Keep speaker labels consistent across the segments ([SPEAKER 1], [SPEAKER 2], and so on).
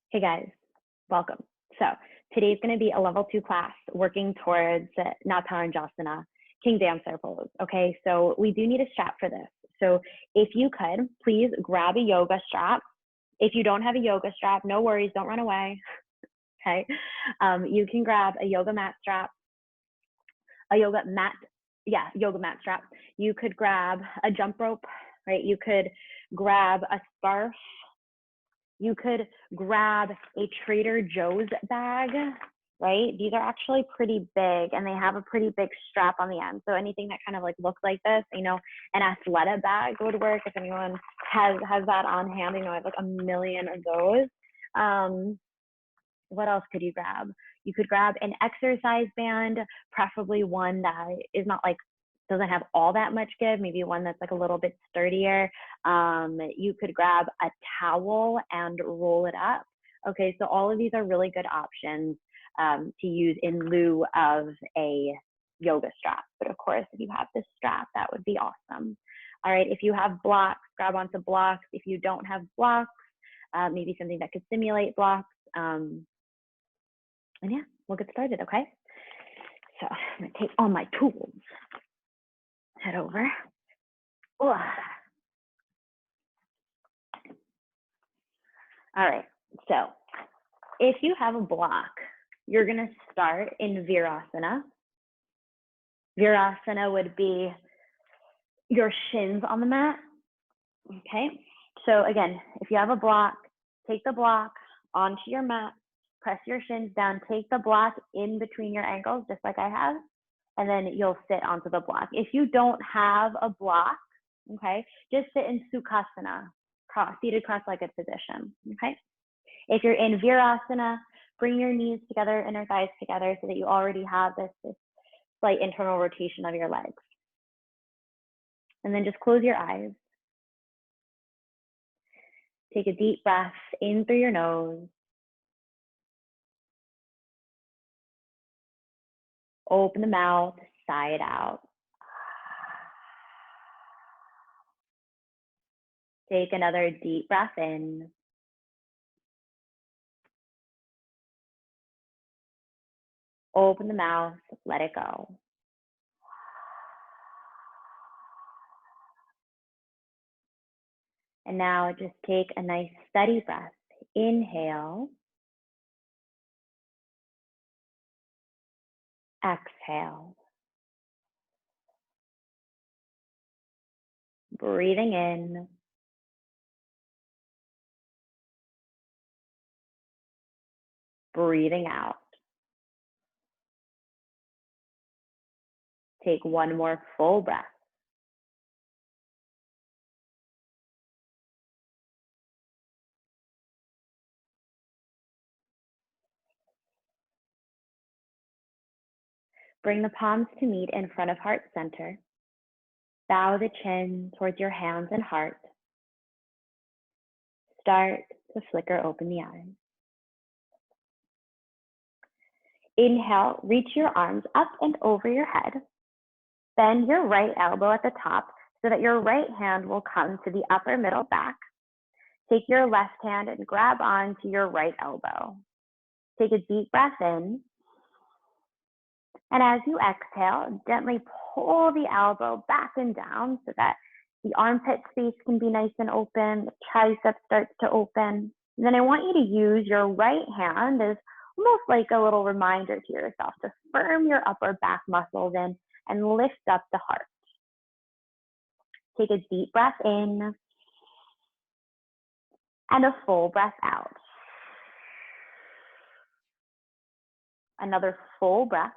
[SPEAKER 1] Hey guys, welcome. So today's going to be a level 2 class working towards Natarajasana, King Dancer pose. Okay, so we do need a strap for this. So if you could, please grab a yoga strap. If you don't have a yoga strap, no worries, don't run away. Okay, you can grab a yoga mat strap, yoga mat strap. You could grab a jump rope, right? You could grab a scarf. You could grab a Trader Joe's bag, right? These are actually pretty big and they have a pretty big strap on the end. So anything that kind of like looks like this, you know, an Athleta bag would work if anyone has that on hand. You know, I have like a million of those. What else could you grab? You could grab an exercise band, preferably one that is not like doesn't have all that much give, maybe one that's like a little bit sturdier. You could grab a towel and roll it up. Okay, so all of these are really good options to use in lieu of a yoga strap. But of course, if you have this strap, that would be awesome. All right, if you have blocks, grab onto blocks. If you don't have blocks, maybe something that could simulate blocks. And yeah, we'll get started, okay? So I'm gonna take all my tools. Head over. Ugh. All right, so if you have a block, you're gonna start in Virasana. Virasana would be your shins on the mat, okay? So again, if you have a block, take the block onto your mat, press your shins down, take the block in between your ankles, just like I have, and then you'll sit onto the block. If you don't have a block, okay, just sit in Sukhasana, seated cross-legged position, okay? If you're in Virasana, bring your knees together, inner thighs together so that you already have this slight internal rotation of your legs. And then just close your eyes. Take a deep breath in through your nose. Open the mouth, sigh it out. Take another deep breath in. Open the mouth, let it go. And now just take a nice steady breath. Inhale. Exhale. Breathing in. Breathing out. Take one more full breath. Bring the palms to meet in front of heart center. Bow the chin towards your hands and heart. Start to flicker open the eyes. Inhale, reach your arms up and over your head. Bend your right elbow at the top so that your right hand will come to the upper middle back. Take your left hand and grab onto your right elbow. Take a deep breath in. And as you exhale, gently pull the elbow back and down so that the armpit space can be nice and open, the tricep starts to open. And then I want you to use your right hand as almost like a little reminder to yourself to firm your upper back muscles in and lift up the heart. Take a deep breath in and a full breath out. Another full breath.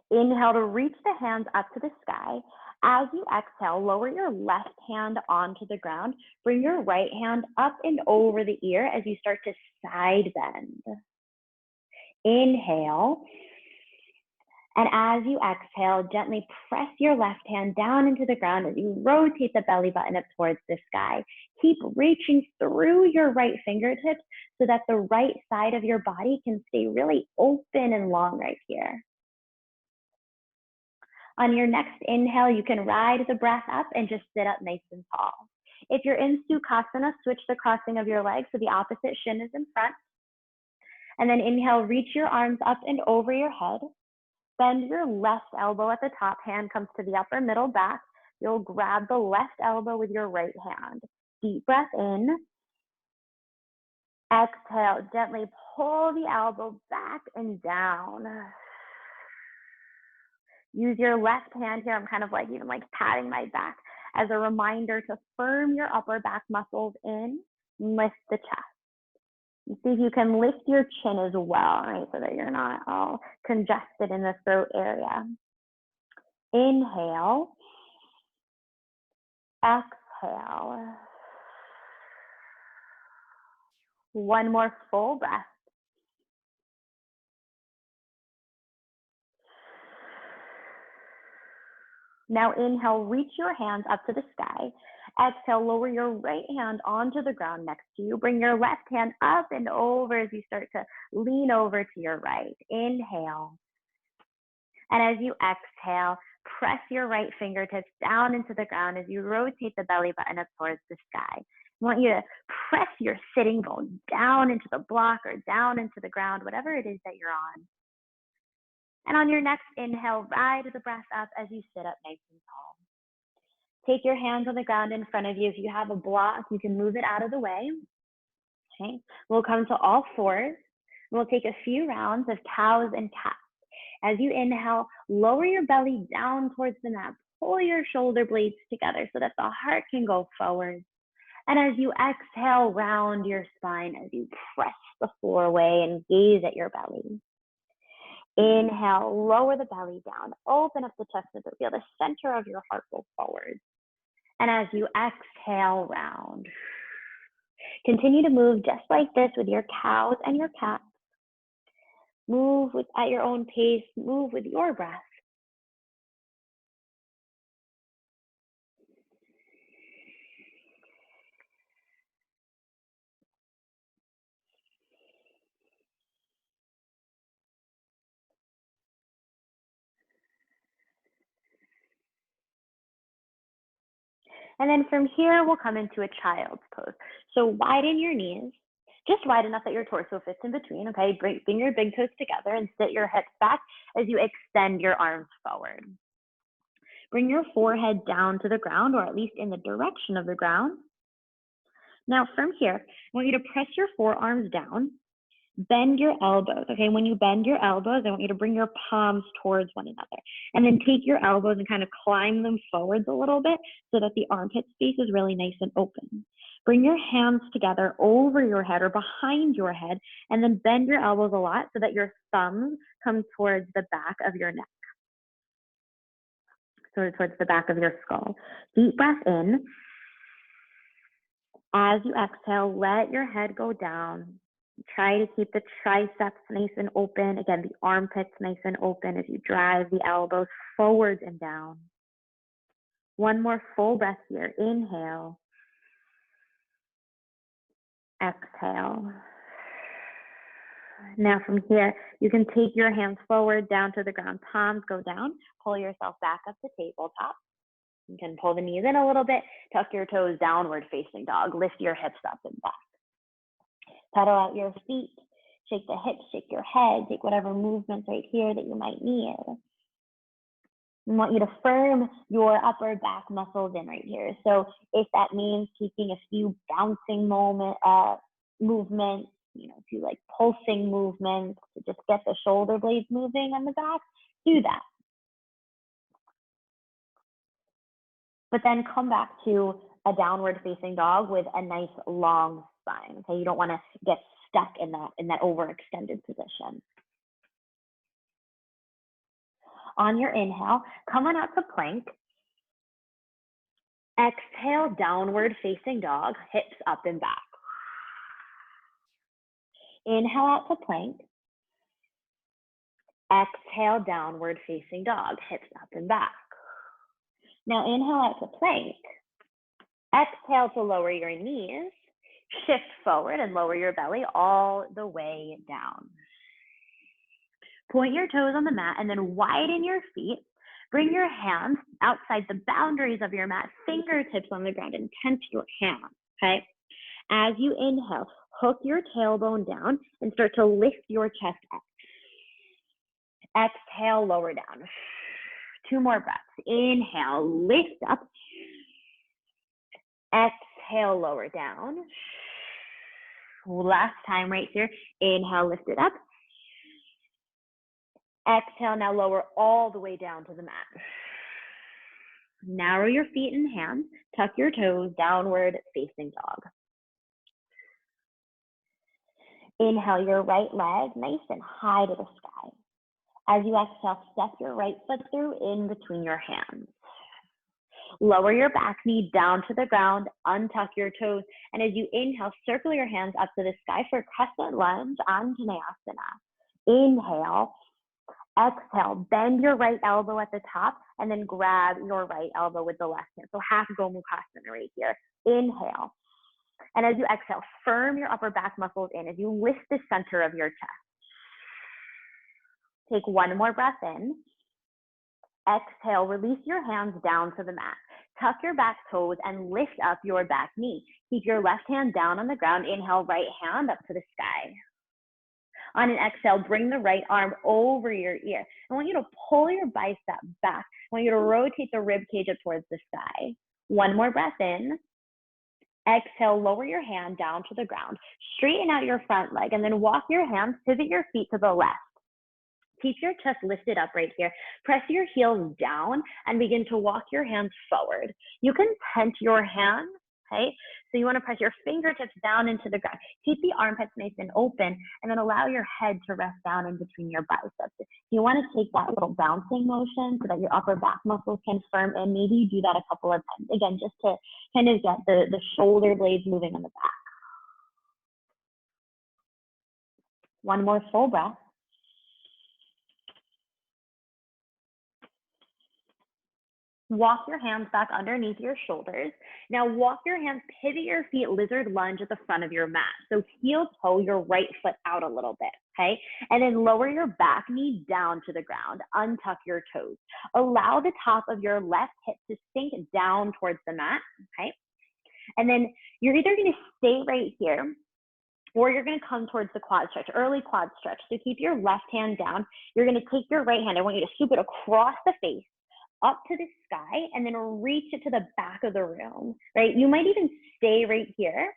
[SPEAKER 1] Inhale to reach the hands up to the sky. As you exhale, lower your left hand onto the ground. Bring your right hand up and over the ear as you start to side bend. Inhale. And as you exhale, gently press your left hand down into the ground as you rotate the belly button up towards the sky. Keep reaching through your right fingertips so that the right side of your body can stay really open and long right here. On your next inhale, you can ride the breath up and just sit up nice and tall. If you're in Sukhasana, switch the crossing of your legs so the opposite shin is in front. And then inhale, reach your arms up and over your head. Bend your left elbow at the top, hand comes to the upper middle back. You'll grab the left elbow with your right hand. Deep breath in. Exhale, gently pull the elbow back and down. Use your left hand here. I'm kind of like even like patting my back as a reminder to firm your upper back muscles in, lift the chest. And see if you can lift your chin as well, right? So that you're not all congested in the throat area. Inhale. Exhale. One more full breath. Now inhale, reach your hands up to the sky. Exhale, lower your right hand onto the ground next to you. Bring your left hand up and over as you start to lean over to your right. Inhale. And as you exhale, press your right fingertips down into the ground as you rotate the belly button up towards the sky. I want you to press your sitting bone down into the block or down into the ground, whatever it is that you're on. And on your next inhale, ride the breath up as you sit up nice and tall. Take your hands on the ground in front of you. If you have a block, you can move it out of the way. Okay. We'll come to all fours. We'll take a few rounds of cows and cats. As you inhale, lower your belly down towards the mat. Pull your shoulder blades together so that the heart can go forward. And as you exhale, round your spine as you press the floor away and gaze at your belly. Inhale, lower the belly down, open up the chest so that feel the center of your heart go forward. And as you exhale, round. Continue to move just like this with your cows and your cats. Move at your own pace, move with your breath. And then from here, we'll come into a child's pose. So widen your knees, just wide enough that your torso fits in between, okay? Bring your big toes together and sit your hips back as you extend your arms forward. Bring your forehead down to the ground, or at least in the direction of the ground. Now from here, I want you to press your forearms down, bend your elbows, okay? When you bend your elbows, I want you to bring your palms towards one another, and then take your elbows and kind of climb them forwards a little bit so that the armpit space is really nice and open. Bring your hands together over your head or behind your head, and then bend your elbows a lot so that your thumbs come towards the back of your neck, so towards the back of your skull. Deep breath in. As you exhale, let your head go down. Try to keep the triceps nice and open. Again, the armpits nice and open as you drive the elbows forward and down. One more full breath here. Inhale. Exhale. Now from here, you can take your hands forward down to the ground. Palms go down. Pull yourself back up to tabletop. You can pull the knees in a little bit. Tuck your toes, downward facing dog. Lift your hips up and back. Pedal out your feet, shake the hips, shake your head, take whatever movements right here that you might need. I want you to firm your upper back muscles in right here. So if that means taking a few bouncing movements, to like pulsing movements to just get the shoulder blades moving on the back, do that. But then come back to a downward facing dog with a nice long spine. Okay, you don't want to get stuck in that overextended position. On your inhale, come on out to plank. Exhale, downward facing dog, hips up and back. Inhale out to plank. Exhale, downward facing dog, hips up and back. Now inhale out to plank. Exhale to lower your knees. Shift forward and lower your belly all the way down. Point your toes on the mat and then widen your feet. Bring your hands outside the boundaries of your mat, fingertips on the ground, and tense your hands, okay? As you inhale, hook your tailbone down and start to lift your chest up. Exhale, lower down. 2 more breaths. Inhale, lift up. Exhale, lower down. Last time right here. Inhale, lift it up. Exhale, now lower all the way down to the mat. Narrow your feet and hands. Tuck your toes, downward facing dog. Inhale your right leg nice and high to the sky. As you exhale, step your right foot through in between your hands. Lower your back knee down to the ground, untuck your toes, and as you inhale, circle your hands up to the sky for crescent lunge, Natarajasana. Inhale, exhale, bend your right elbow at the top, and then grab your right elbow with the left hand. So half Gomukhasana right here. Inhale. And as you exhale, firm your upper back muscles in as you lift the center of your chest. Take 1 more breath in. Exhale, release your hands down to the mat. Tuck your back toes and lift up your back knee. Keep your left hand down on the ground. Inhale, right hand up to the sky. On an exhale, bring the right arm over your ear. I want you to pull your bicep back. I want you to rotate the rib cage up towards the sky. 1 more breath in. Exhale, lower your hand down to the ground. Straighten out your front leg and then walk your hands, pivot your feet to the left. Keep your chest lifted up right here. Press your heels down and begin to walk your hands forward. You can tent your hands, okay? So you want to press your fingertips down into the ground. Keep the armpits nice and open and then allow your head to rest down in between your biceps. You want to take that little bouncing motion so that your upper back muscles can firm in. Maybe you do that a couple of times. Again, just to kind of get the shoulder blades moving on the back. 1 more full breath. Walk your hands back underneath your shoulders. Now walk your hands, pivot your feet, lizard lunge at the front of your mat. So heel toe your right foot out a little bit, okay? And then lower your back knee down to the ground. Untuck your toes. Allow the top of your left hip to sink down towards the mat, okay? And then you're either gonna stay right here or you're gonna come towards the quad stretch, early quad stretch. So keep your left hand down. You're gonna take your right hand. I want you to scoop it across the face, up to the sky, and then reach it to the back of the room, right? You might even stay right here,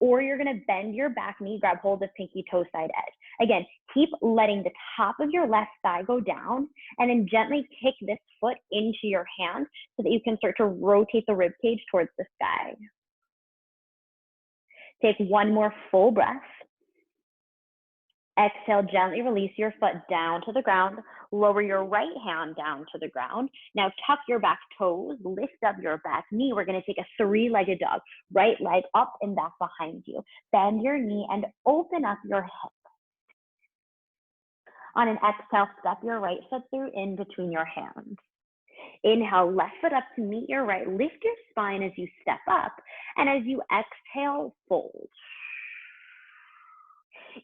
[SPEAKER 1] or you're gonna bend your back knee, grab hold of pinky toe side edge. Again, keep letting the top of your left thigh go down, and then gently kick this foot into your hand so that you can start to rotate the rib cage towards the sky. Take 1 more full breath. Exhale, gently release your foot down to the ground. Lower your right hand down to the ground. Now tuck your back toes, lift up your back knee. We're gonna take a 3-legged dog. Right leg up and back behind you. Bend your knee and open up your hip. On an exhale, step your right foot through in between your hands. Inhale, left foot up to meet your right. Lift your spine as you step up. And as you exhale, fold.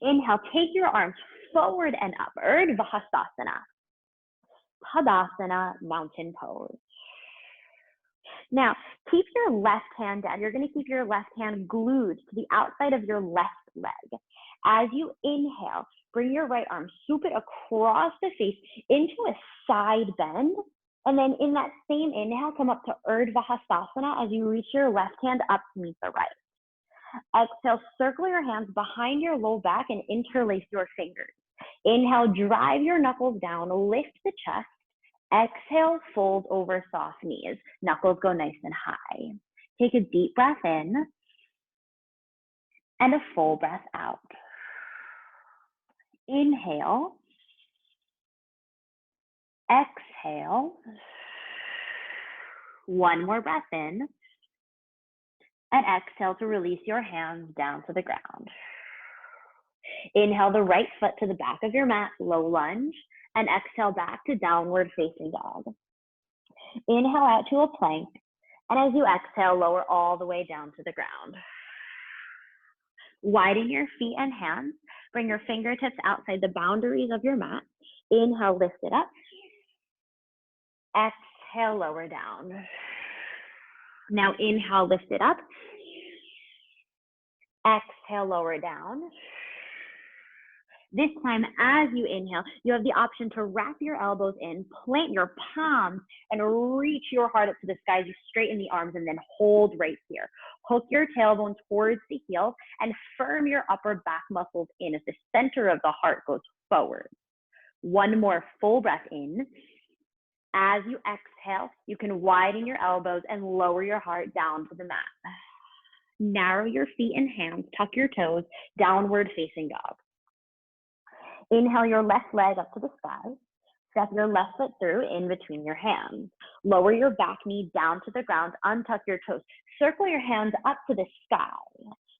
[SPEAKER 1] Inhale, take your arms forward and up, Urdhva-Hastasana. Tadasana, mountain pose. Now, keep your left hand down. You're gonna keep your left hand glued to the outside of your left leg. As you inhale, bring your right arm, swoop it across the face into a side bend. And then in that same inhale, come up to Urdhva-Hastasana as you reach your left hand up to meet the right. Exhale, circle your hands behind your low back and interlace your fingers. Inhale, drive your knuckles down, lift the chest. Exhale, fold over soft knees. Knuckles go nice and high. Take a deep breath in and a full breath out. Inhale. Exhale. 1 more breath in. And exhale to release your hands down to the ground. Inhale the right foot to the back of your mat, low lunge, and exhale back to downward facing dog. Inhale out to a plank, and as you exhale, lower all the way down to the ground. Widen your feet and hands. Bring your fingertips outside the boundaries of your mat. Inhale, lift it up. Exhale, lower down. Now inhale, lift it up. Exhale, lower down. This time, as you inhale, you have the option to wrap your elbows in, plant your palms, and reach your heart up to the sky as you straighten the arms and then hold right here. Hook your tailbone towards the heel and firm your upper back muscles in as the center of the heart goes forward. One more full breath in. As you exhale, you can widen your elbows and lower your heart down to the mat. Narrow your feet and hands, tuck your toes, downward facing dog. Inhale your left leg up to the sky. Step your left foot through in between your hands. Lower your back knee down to the ground, untuck your toes. Circle your hands up to the sky.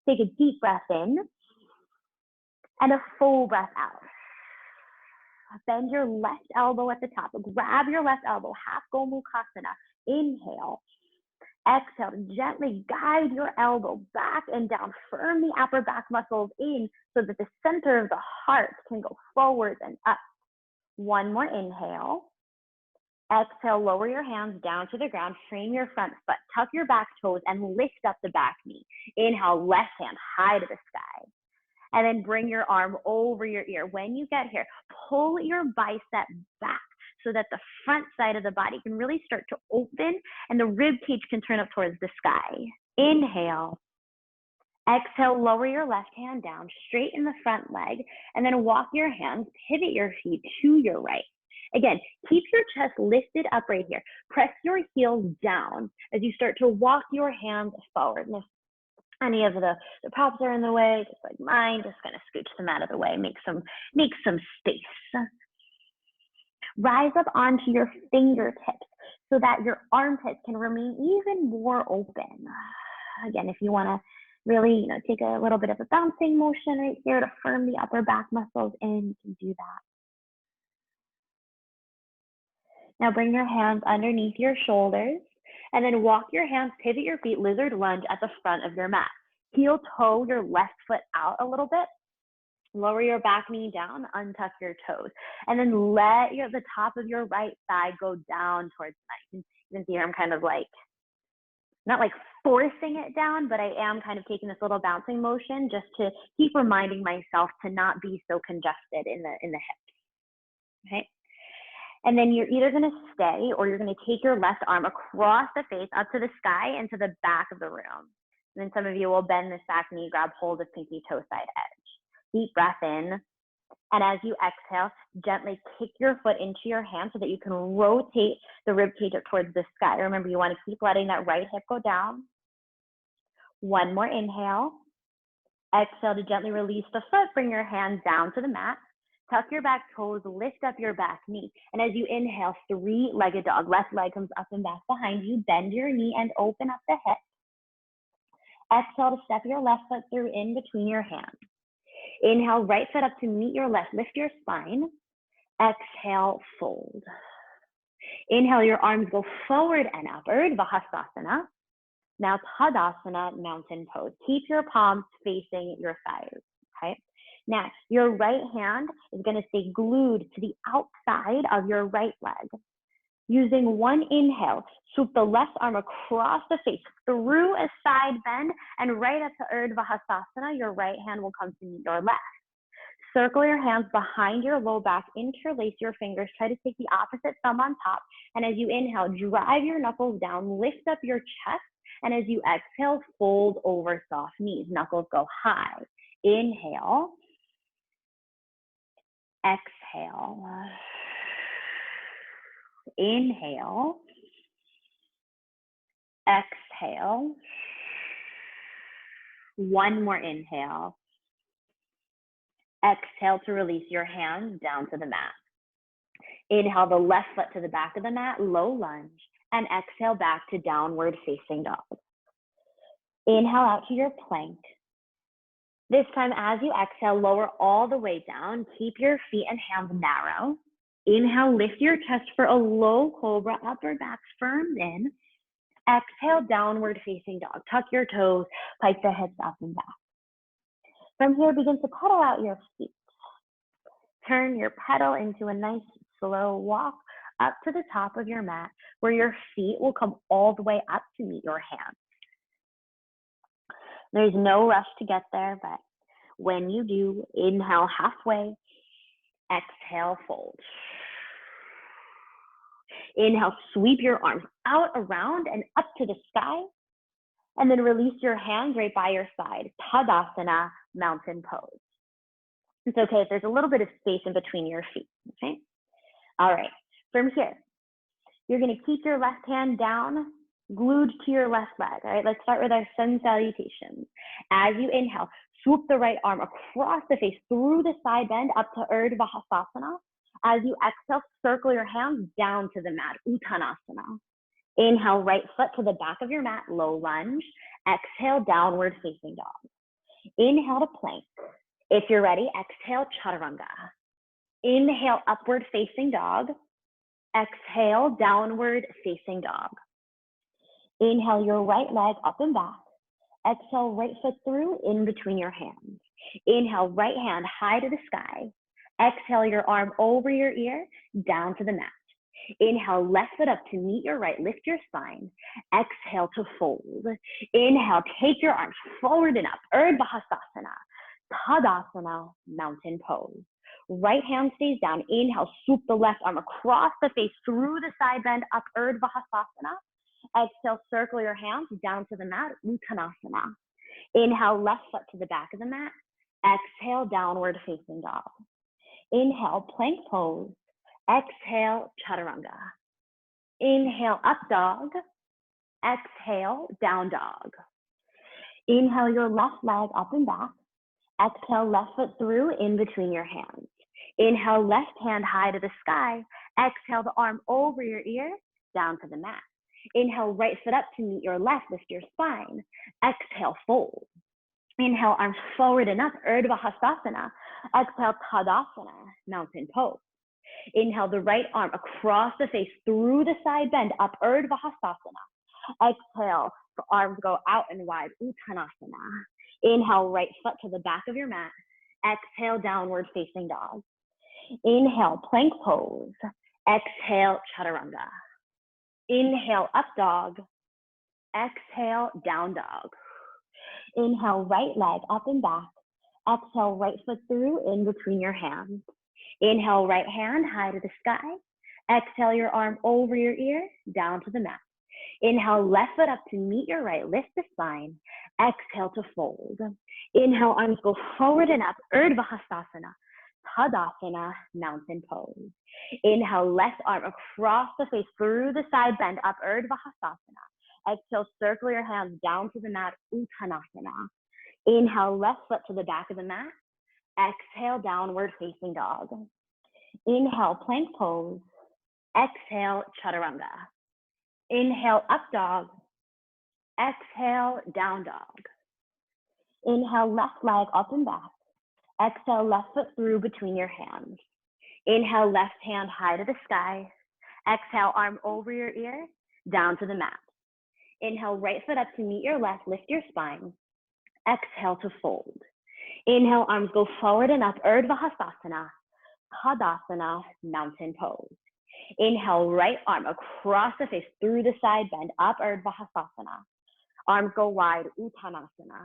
[SPEAKER 1] Take a deep breath in and a full breath out. Bend your left elbow at the top. Grab your left elbow, half Gomukhasana. Inhale. Exhale, gently guide your elbow back and down. Firm the upper back muscles in so that the center of the heart can go forward and up. One more inhale. Exhale, lower your hands down to the ground. Frame your front foot. Tuck your back toes and lift up the back knee. Inhale, left hand high to the sky. And then bring your arm over your ear. When you get here, pull your bicep back so that the front side of the body can really start to open and the rib cage can turn up towards the sky. Inhale. Exhale, lower your left hand down, straighten the front leg, and then walk your hands, pivot your feet to your right. Again, keep your chest lifted up right here. Press your heels down as you start to walk your hands forward. And if any of the props are in the way, just like mine, just kind of scooch them out of the way, make some space. Rise up onto your fingertips so that your armpits can remain even more open. Again, if you want to really, take a little bit of a bouncing motion right here to firm the upper back muscles in, you can do that. Now bring your hands underneath your shoulders and then walk your hands, pivot your feet, lizard lunge at the front of your mat. Heel toe your left foot out a little bit. Lower your back knee down, untuck your toes, and then let the top of your right thigh go down towards the mat. You can see here I'm kind of like, not like forcing it down, but I am kind of taking this little bouncing motion just to keep reminding myself to not be so congested in the hips, okay? And then you're either gonna stay or you're gonna take your left arm across the face up to the sky and to the back of the room. And then some of you will bend this back knee, grab hold of pinky toe side edge. Deep breath in, and as you exhale, gently kick your foot into your hand so that you can rotate the rib cage up towards the sky. Remember, you want to keep letting that right hip go down. One more inhale. Exhale to gently release the foot, bring your hand down to the mat. Tuck your back toes, lift up your back knee. And as you inhale, three-legged dog. Left leg comes up and back behind you. Bend your knee and open up the hip. Exhale to step your left foot through in between your hands. Inhale, right foot up to meet your left. Lift your spine. Exhale, fold. Inhale, your arms go forward and upward, Vahasasana. Now, Tadasana, mountain pose. Keep your palms facing your thighs, okay? Now, your right hand is going to stay glued to the outside of your right leg. Using one inhale, swoop the left arm across the face through a side bend and right up to Urdhva Hastasana, your right hand will come to meet your left. Circle your hands behind your low back, interlace your fingers, try to take the opposite thumb on top. And as you inhale, drive your knuckles down, lift up your chest. And as you exhale, fold over soft knees, knuckles go high. Inhale, exhale. Inhale, exhale. One more inhale. Exhale to release your hands down to the mat. Inhale the left foot to the back of the mat, low lunge, and exhale back to downward facing dog. Inhale out to your plank. This time as you exhale, lower all the way down. Keep your feet and hands narrow. Inhale, lift your chest for a low cobra, upper back firm in. Exhale, downward facing dog. Tuck your toes, pike the hips up and back. From here, begin to pedal out your feet. Turn your pedal into a nice slow walk up to the top of your mat where your feet will come all the way up to meet your hands. There's no rush to get there, but when you do, inhale halfway, exhale, fold. Inhale, sweep your arms out, around, and up to the sky. And then release your hands right by your side. Tadasana, mountain pose. It's okay if there's a little bit of space in between your feet, okay? All right, from here, you're gonna keep your left hand down, glued to your left leg. All right, let's start with our sun salutations. As you inhale, swoop the right arm across the face through the side bend up to Urdhva Hastasana. As you exhale, circle your hands down to the mat, Uttanasana. Inhale, right foot to the back of your mat, low lunge. Exhale, downward facing dog. Inhale to plank. If you're ready, exhale, chaturanga. Inhale, upward facing dog. Exhale, downward facing dog. Inhale your right leg up and back. Exhale, right foot through in between your hands. Inhale, right hand high to the sky. Exhale, your arm over your ear, down to the mat. Inhale, left foot up to meet your right, lift your spine. Exhale to fold. Inhale, take your arms forward and up, Urdhva Hastasana. Tadasana, mountain pose. Right hand stays down. Inhale, swoop the left arm across the face through the side bend, up Urdhva Hastasana. Exhale, circle your hands down to the mat, Uttanasana. Inhale, left foot to the back of the mat. Exhale, downward facing dog. Inhale, plank pose. Exhale, chaturanga. Inhale, up dog. Exhale, down dog. Inhale your left leg up and back. Exhale, left foot through in between your hands. Inhale, left hand high to the sky. Exhale, the arm over your ear, down to the mat. Inhale, right foot up to meet your left, lift your spine. Exhale, fold. Inhale, arms forward and up, Urdhva Hastasana. Exhale, Tadasana, mountain pose. Inhale, the right arm across the face through the side bend, up Urdhva Hastasana. Exhale, the arms go out and wide, Uttanasana. Inhale, right foot to the back of your mat. Exhale, downward facing dog. Inhale, plank pose. Exhale, chaturanga. Inhale, up dog. Exhale, down dog. Inhale, right leg up and back. Exhale, right foot through in between your hands. Inhale, right hand high to the sky. Exhale, your arm over your ear, down to the mat. Inhale, left foot up to meet your right, lift the spine. Exhale to fold. Inhale, arms go forward and up, Urdhva Hastasana. Tadasana, mountain pose. Inhale, left arm across the face through the side bend, up Urdhva Hastasana. Exhale, circle your hands down to the mat, Uttanasana. Inhale, left foot to the back of the mat. Exhale, downward facing dog. Inhale, plank pose. Exhale, chaturanga. Inhale, up dog. Exhale, down dog. Inhale, left leg up and back. Exhale, left foot through between your hands. Inhale, left hand high to the sky. Exhale, arm over your ear, down to the mat. Inhale, right foot up to meet your left, lift your spine. Exhale to fold. Inhale, arms go forward and up, Urdhva Hastasana. Tadasana, mountain pose. Inhale, right arm across the face through the side bend, up Urdhva Hastasana. Arms go wide, Uttanasana.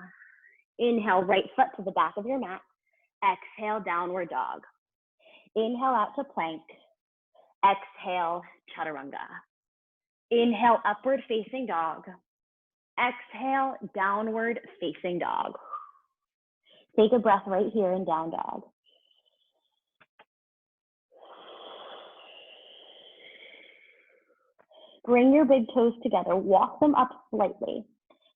[SPEAKER 1] Inhale, right foot to the back of your mat. Exhale, downward dog. Inhale out to plank. Exhale, chaturanga. Inhale, upward facing dog. Exhale, downward facing dog. Take a breath right here in down dog. Bring your big toes together, walk them up slightly.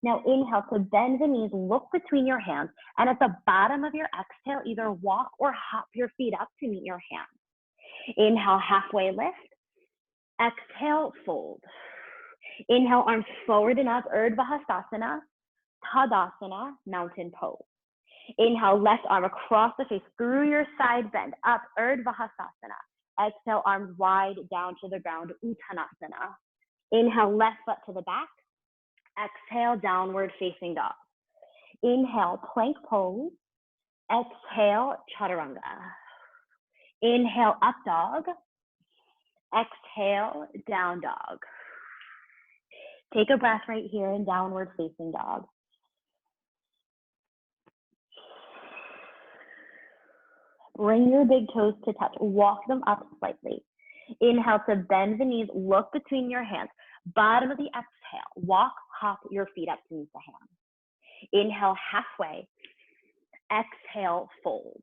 [SPEAKER 1] Now inhale to bend the knees, look between your hands, and at the bottom of your exhale, either walk or hop your feet up to meet your hands. Inhale, halfway lift. Exhale, fold. Inhale, arms forward and up, Urdhva Hastasana. Tadasana, mountain pose. Inhale, left arm across the face through your side bend, up Urdhva Hastasana. Exhale, arms wide down to the ground, Uttanasana. Inhale, left foot to the back. Exhale, downward facing dog. Inhale, plank pose. Exhale, chaturanga. Inhale, up dog. Exhale, down dog. Take a breath right here in downward facing dog. Bring your big toes to touch. Walk them up slightly. Inhale to bend the knees. Look between your hands. Bottom of the exhale. Walk, hop your feet up to meet the hands. Inhale halfway. Exhale, fold.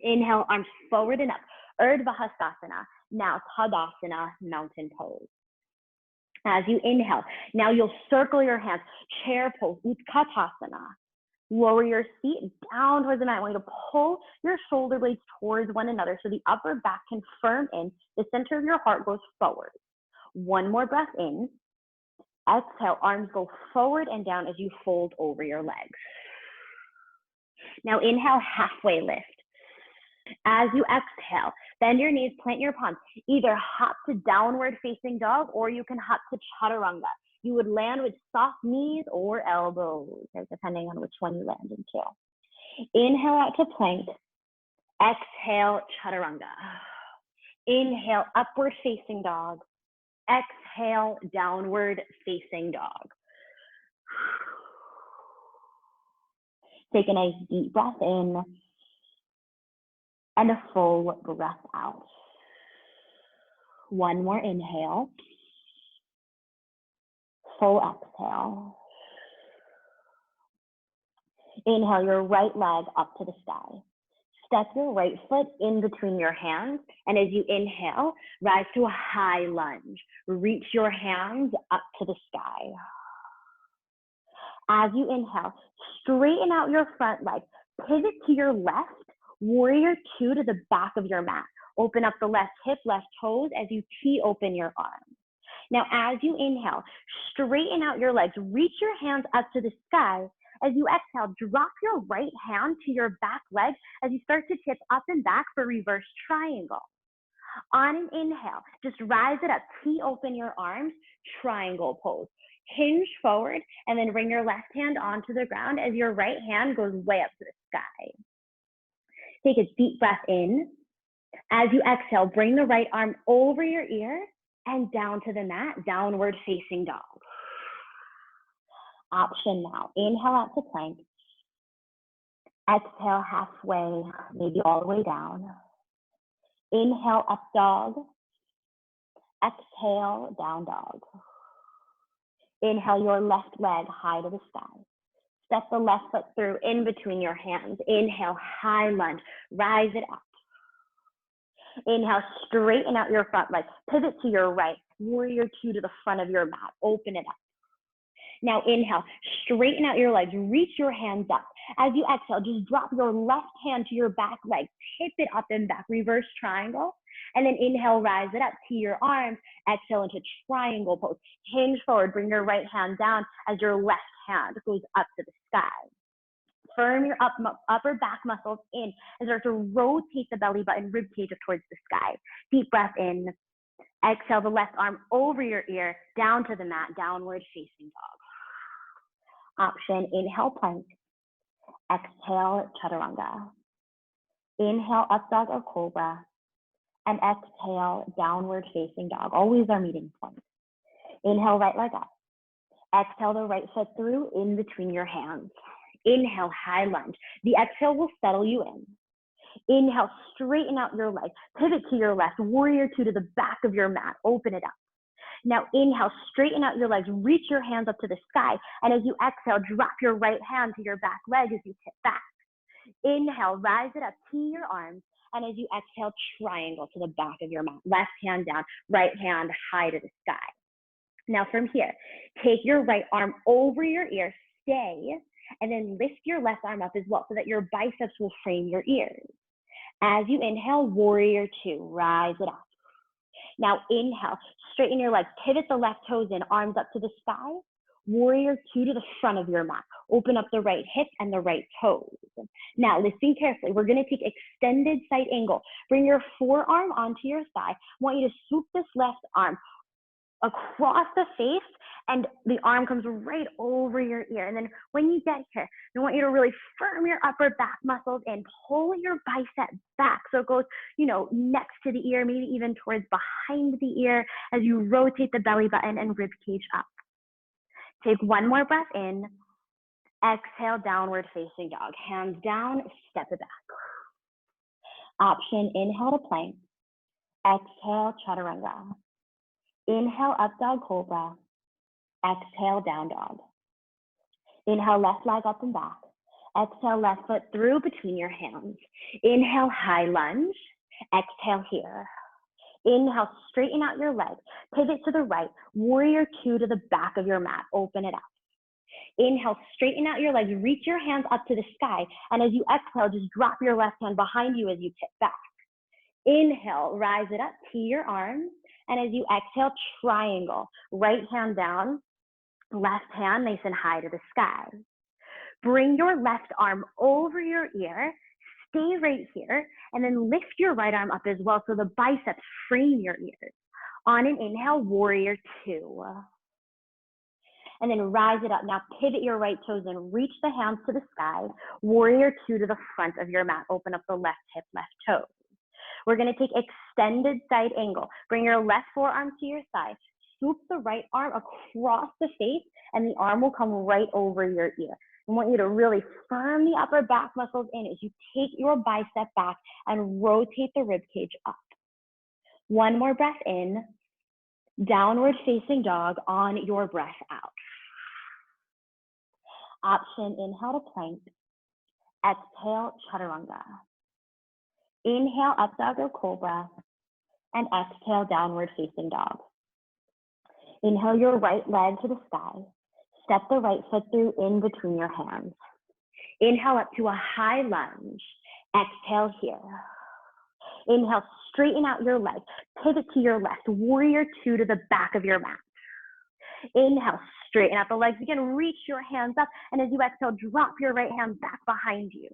[SPEAKER 1] Inhale, arms forward and up. Urdhva Hastasana. Now Tadasana, mountain pose. As you inhale, now you'll circle your hands. Chair pose, Utkatasana. Lower your feet down towards the mat. I want you to pull your shoulder blades towards one another so the upper back can firm in. The center of your heart goes forward. One more breath in. Exhale, arms go forward and down as you fold over your legs. Now inhale, halfway lift. As you exhale, bend your knees, plant your palms. Either hop to downward facing dog or you can hop to chaturanga. You would land with soft knees or elbows, depending on which one you land into. Inhale out to plank. Exhale, chaturanga. Inhale, upward facing dog. Exhale, downward facing dog. Take a nice deep breath in and a full breath out. One more inhale. Full exhale. Inhale your right leg up to the sky. Step your right foot in between your hands, and as you inhale, rise to a high lunge. Reach your hands up to the sky. As you inhale, straighten out your front leg. Pivot to your left, warrior two to the back of your mat. Open up the left hip, left toes as you tee open your arms. Now, as you inhale, straighten out your legs. Reach your hands up to the sky. As you exhale, drop your right hand to your back leg as you start to tip up and back for reverse triangle. On an inhale, just rise it up, tee open your arms, triangle pose. Hinge forward and then bring your left hand onto the ground as your right hand goes way up to the sky. Take a deep breath in. As you exhale, bring the right arm over your ear and down to the mat, downward facing dog. Option now. Inhale out to plank. Exhale halfway, maybe all the way down. Inhale up dog. Exhale down dog. Inhale your left leg high to the sky. Step the left foot through in between your hands. Inhale, high lunge, rise it up. Inhale, straighten out your front leg. Pivot to your right, warrior two to the front of your mat. Open it up. Now inhale, straighten out your legs, reach your hands up. As you exhale, just drop your left hand to your back leg, tip it up and back, reverse triangle. And then inhale, rise it up to your arms. Exhale into triangle pose. Hinge forward, bring your right hand down as your left hand goes up to the sky. Firm your upper back muscles in and start to rotate the belly button, rib cage up towards the sky. Deep breath in. Exhale the left arm over your ear, down to the mat, downward facing dog. Option, inhale plank. Exhale chaturanga. Inhale up dog or cobra. And exhale downward facing dog. Always our meeting point. Inhale right leg up. Exhale the right foot through in between your hands. Inhale, high lunge. The exhale will settle you in. Inhale, straighten out your legs. Pivot to your left, warrior two to the back of your mat. Open it up. Now inhale, straighten out your legs. Reach your hands up to the sky. And as you exhale, drop your right hand to your back leg as you tip back. Inhale, rise it up, tee your arms. And as you exhale, triangle to the back of your mat. Left hand down, right hand high to the sky. Now from here, take your right arm over your ear, stay, and then lift your left arm up as well so that your biceps will frame your ears. As you inhale, warrior two, rise it up. Now inhale, straighten your legs, pivot the left toes in, arms up to the sky. Warrior two to the front of your mat. Open up the right hip and the right toes. Now listen carefully. We're going to take extended side angle. Bring your forearm onto your thigh. I want you to swoop this left arm across the face And the arm comes right over your ear. And then when you get here, I want you to really firm your upper back muscles and pull your bicep back. So it goes, next to the ear, maybe even towards behind the ear as you rotate the belly button and rib cage up. Take one more breath in. Exhale, downward facing dog. Hands down, step it back. Option, inhale to plank. Exhale, chaturanga. Inhale, up dog cobra. Exhale, down dog. Inhale, left leg up and back. Exhale, left foot through between your hands. Inhale, high lunge. Exhale here. Inhale, straighten out your leg. Pivot to the right. Warrior two to the back of your mat. Open it up. Inhale, straighten out your legs. Reach your hands up to the sky. And as you exhale, just drop your left hand behind you as you tip back. Inhale, rise it up, tee your arms. And as you exhale, triangle. Right hand down, left hand nice and high to the sky. Bring your left arm over your ear. Stay right here. And then lift your right arm up as well so the biceps frame your ears. On an inhale, warrior two. And then rise it up. Now pivot your right toes and reach the hands to the sky. Warrior two to the front of your mat. Open up the left hip, left toe. We're going to take extended side angle. Bring your left forearm to your side. Swoop the right arm across the face, and the arm will come right over your ear. I want you to really firm the upper back muscles in as you take your bicep back and rotate the rib cage up. One more breath in. Downward facing dog on your breath out. Option, inhale to plank. Exhale, chaturanga. Inhale, up dog or cobra, and exhale, downward facing dog. Inhale your right leg to the sky. Step the right foot through in between your hands. Inhale up to a high lunge. Exhale here. Inhale, straighten out your leg. Pivot to your left. Warrior two to the back of your mat. Inhale, straighten out the legs again. Reach your hands up. And as you exhale, drop your right hand back behind you.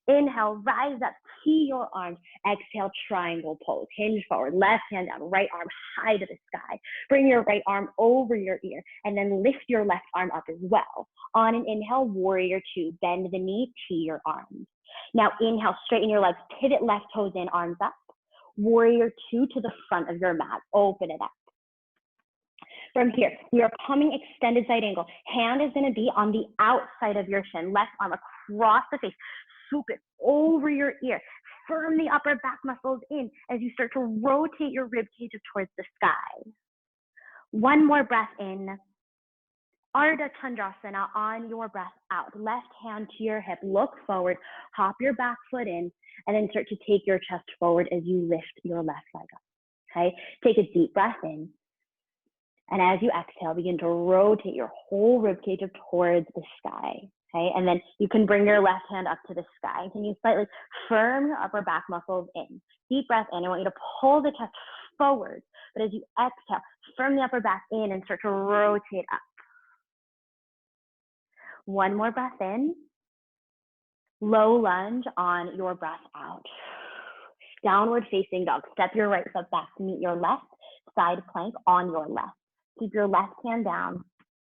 [SPEAKER 1] Inhale, rise up, tee your arms. Exhale, triangle pose. Hinge forward, left hand down, right arm high to the sky. Bring your right arm over your ear and then lift your left arm up as well. On an inhale, warrior two. Bend the knee, tee your arms. Now inhale, straighten your legs, pivot left toes in, arms up. Warrior two to the front of your mat. Open it up. From here, we are coming extended side angle. Hand is going to be on the outside of your shin. Left arm across the face. Swoop it over your ear. Firm the upper back muscles in as you start to rotate your rib cage towards the sky. One more breath in. Ardha Chandrasana on your breath out. Left hand to your hip. Look forward. Hop your back foot in and then start to take your chest forward as you lift your left leg up. Okay? Take a deep breath in. And as you exhale, begin to rotate your whole rib cage towards the sky. Okay, and then you can bring your left hand up to the sky. Can you slightly firm your upper back muscles in? Deep breath in. I want you to pull the chest forward. But as you exhale, firm the upper back in and start to rotate up. One more breath in. Low lunge on your breath out. Downward facing dog. Step your right foot back to meet your left. Side plank on your left. Keep your left hand down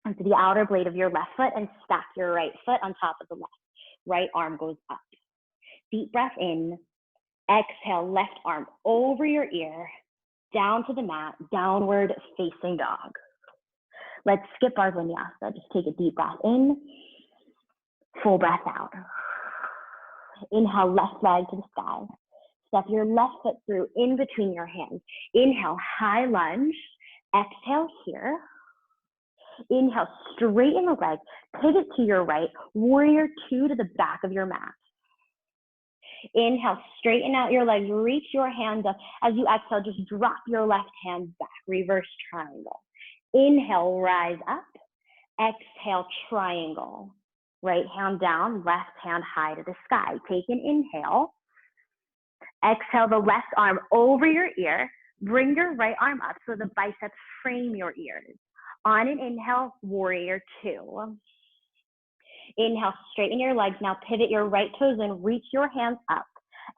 [SPEAKER 1] onto the outer blade of your left foot and stack your right foot on top of the left. Right arm goes up. Deep breath in. Exhale, left arm over your ear, down to the mat, downward facing dog. Let's skip our vinyasa. Just take a deep breath in. Full breath out. Inhale, left leg to the sky. Step your left foot through in between your hands. Inhale, high lunge. Exhale here. Inhale, straighten the leg, pivot to your right, warrior two to the back of your mat. Inhale, straighten out your legs, reach your hands up. As you exhale, just drop your left hand back, reverse triangle. Inhale, rise up. Exhale, triangle. Right hand down, left hand high to the sky. Take an inhale. Exhale the left arm over your ear. Bring your right arm up so the biceps frame your ears. On an inhale, warrior two. Inhale, straighten your legs. Now pivot your right toes in, reach your hands up.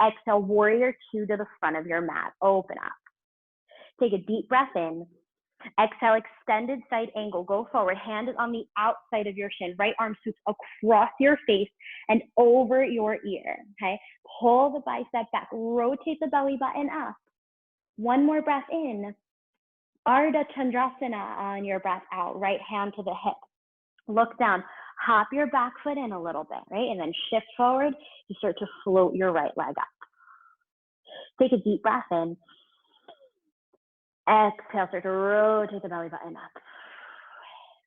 [SPEAKER 1] Exhale, warrior two to the front of your mat. Open up. Take a deep breath in. Exhale, extended side angle. Go forward. Hand is on the outside of your shin. Right arm sweeps across your face and over your ear. Okay. Pull the bicep back. Rotate the belly button up. One more breath in. Ardha Chandrasana on your breath out. Right hand to the hip. Look down. Hop your back foot in a little bit, right? And then shift forward. You start to float your right leg up. Take a deep breath in. Exhale, start to rotate the belly button up.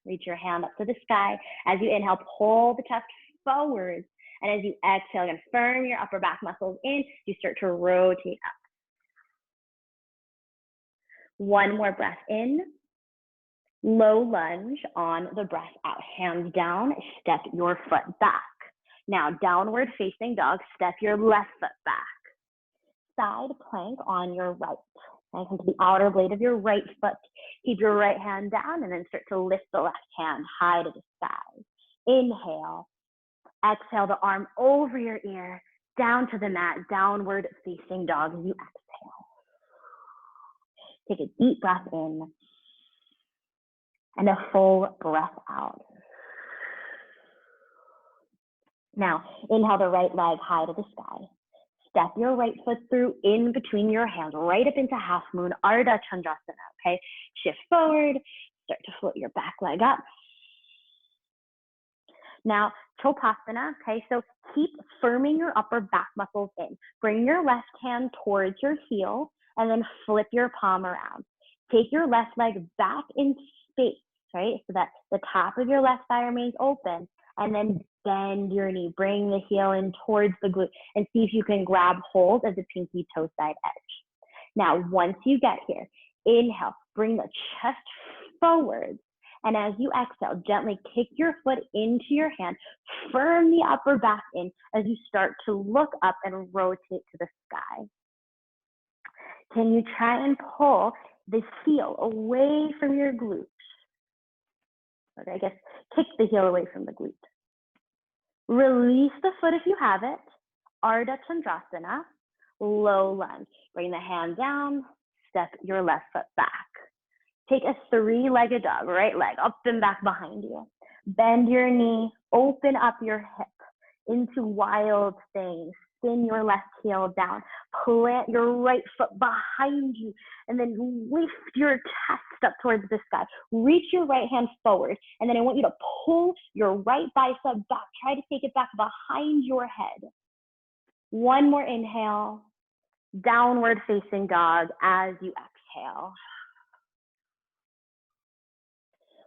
[SPEAKER 1] Reach your hand up to the sky. As you inhale, pull the chest forward. And as you exhale, again, firm your upper back muscles in. You start to rotate up. One more breath in. Low lunge on the breath out. Hands down, step your foot back. Now, downward facing dog, step your left foot back. Side plank on your right. And come to the outer blade of your right foot. Keep your right hand down and then start to lift the left hand high to the sky. Inhale. Exhale the arm over your ear, down to the mat, downward facing dog as you exhale. Take a deep breath in and a full breath out. Now, inhale the right leg high to the sky. Step your right foot through in between your hands, right up into half moon, Ardha Chandrasana, okay? Shift forward, start to float your back leg up. Now, Chopasana, okay? So keep firming your upper back muscles in. Bring your left hand towards your heel and then flip your palm around. Take your left leg back in space, right? So that the top of your left thigh remains open, and then bend your knee. Bring the heel in towards the glute and see if you can grab hold of the pinky toe side edge. Now, once you get here, inhale, bring the chest forward. And as you exhale, gently kick your foot into your hand. Firm the upper back in as you start to look up and rotate to the sky. Can you try and pull the heel away from your glute? Okay, I guess kick the heel away from the glute. Release the foot if you have it. Ardha Chandrasana, low lunge. Bring the hand down, step your left foot back. Take a three-legged dog, right leg up and back behind you. Bend your knee, open up your hip into wild thing. Spin your left heel down. Plant your right foot behind you and then lift your chest up towards the sky. Reach your right hand forward and then I want you to pull your right bicep back. Try to take it back behind your head. One more inhale. Downward facing dog as you exhale.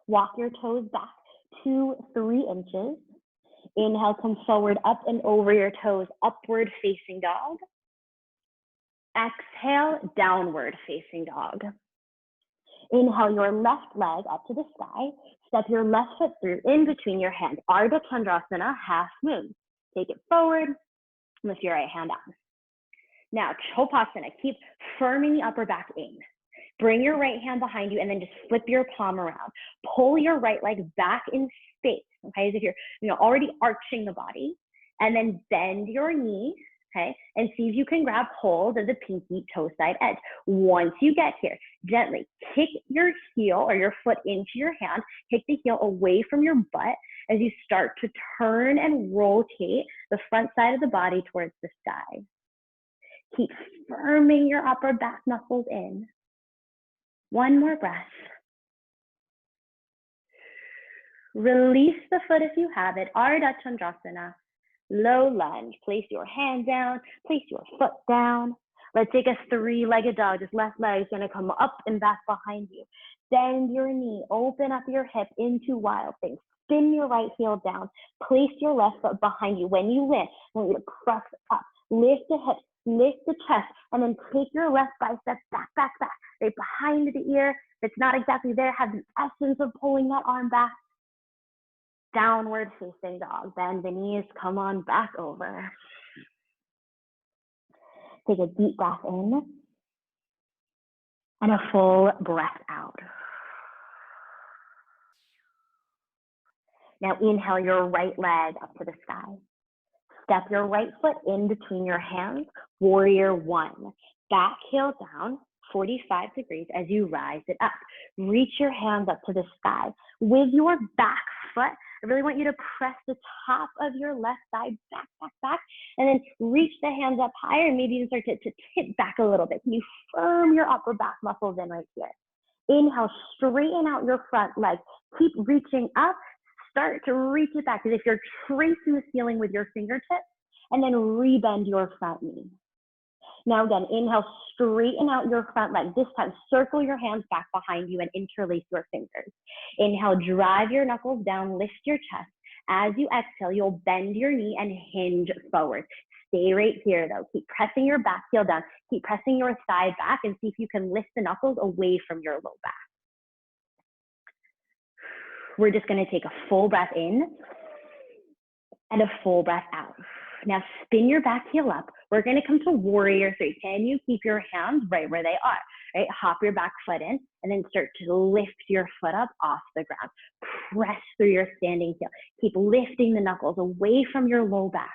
[SPEAKER 1] Walk your toes back 2-3 inches. Inhale, come forward, up and over your toes, upward facing dog. Exhale, downward facing dog. Inhale your left leg up to the sky. Step your left foot through in between your hands. Ardha Chandrasana, half moon. Take it forward, lift your right hand up. Now, Chopasana, keep firming the upper back in. Bring your right hand behind you and then just flip your palm around. Pull your right leg back in space, okay, as if you're already arching the body. And then bend your knee, okay, and see if you can grab hold of the pinky toe side edge. Once you get here, gently kick your heel or your foot into your hand. Kick the heel away from your butt as you start to turn and rotate the front side of the body towards the sky. Keep firming your upper back muscles in. One more breath. Release the foot if you have it. Ardha Chandrasana, low lunge. Place your hand down, place your foot down. Let's take a three-legged dog. This left leg is going to come up and back behind you. Bend your knee, open up your hip into wild thing. Spin your right heel down. Place your left foot behind you. When you lift, I want you to press up. Lift the hips, lift the chest, and then take your left bicep back, back, back. Right behind the ear. If it's not exactly there, have the essence of pulling that arm back. Downward facing dog. Bend the knees, come on back over. Take a deep breath in and a full breath out. Now inhale your right leg up to the sky. Step your right foot in between your hands, warrior one. Back heel down, 45 degrees as you rise it up. Reach your hands up to the sky. With your back foot, I really want you to press the top of your left thigh back, back, back, and then reach the hands up higher and maybe even start to tip back a little bit. Can you firm your upper back muscles in right here? Inhale, straighten out your front leg. Keep reaching up. Start to reach it back as if you're tracing the ceiling with your fingertips, and then rebend your front knee. Now again, inhale, straighten out your front leg. This time, circle your hands back behind you and interlace your fingers. Inhale, drive your knuckles down, lift your chest. As you exhale, you'll bend your knee and hinge forward. Stay right here though. Keep pressing your back heel down. Keep pressing your thigh back and see if you can lift the knuckles away from your low back. We're just gonna take a full breath in and a full breath out. Now spin your back heel up. We're gonna come to warrior three. Can you keep your hands right where they are? Right, hop your back foot in and then start to lift your foot up off the ground. Press through your standing heel. Keep lifting the knuckles away from your low back.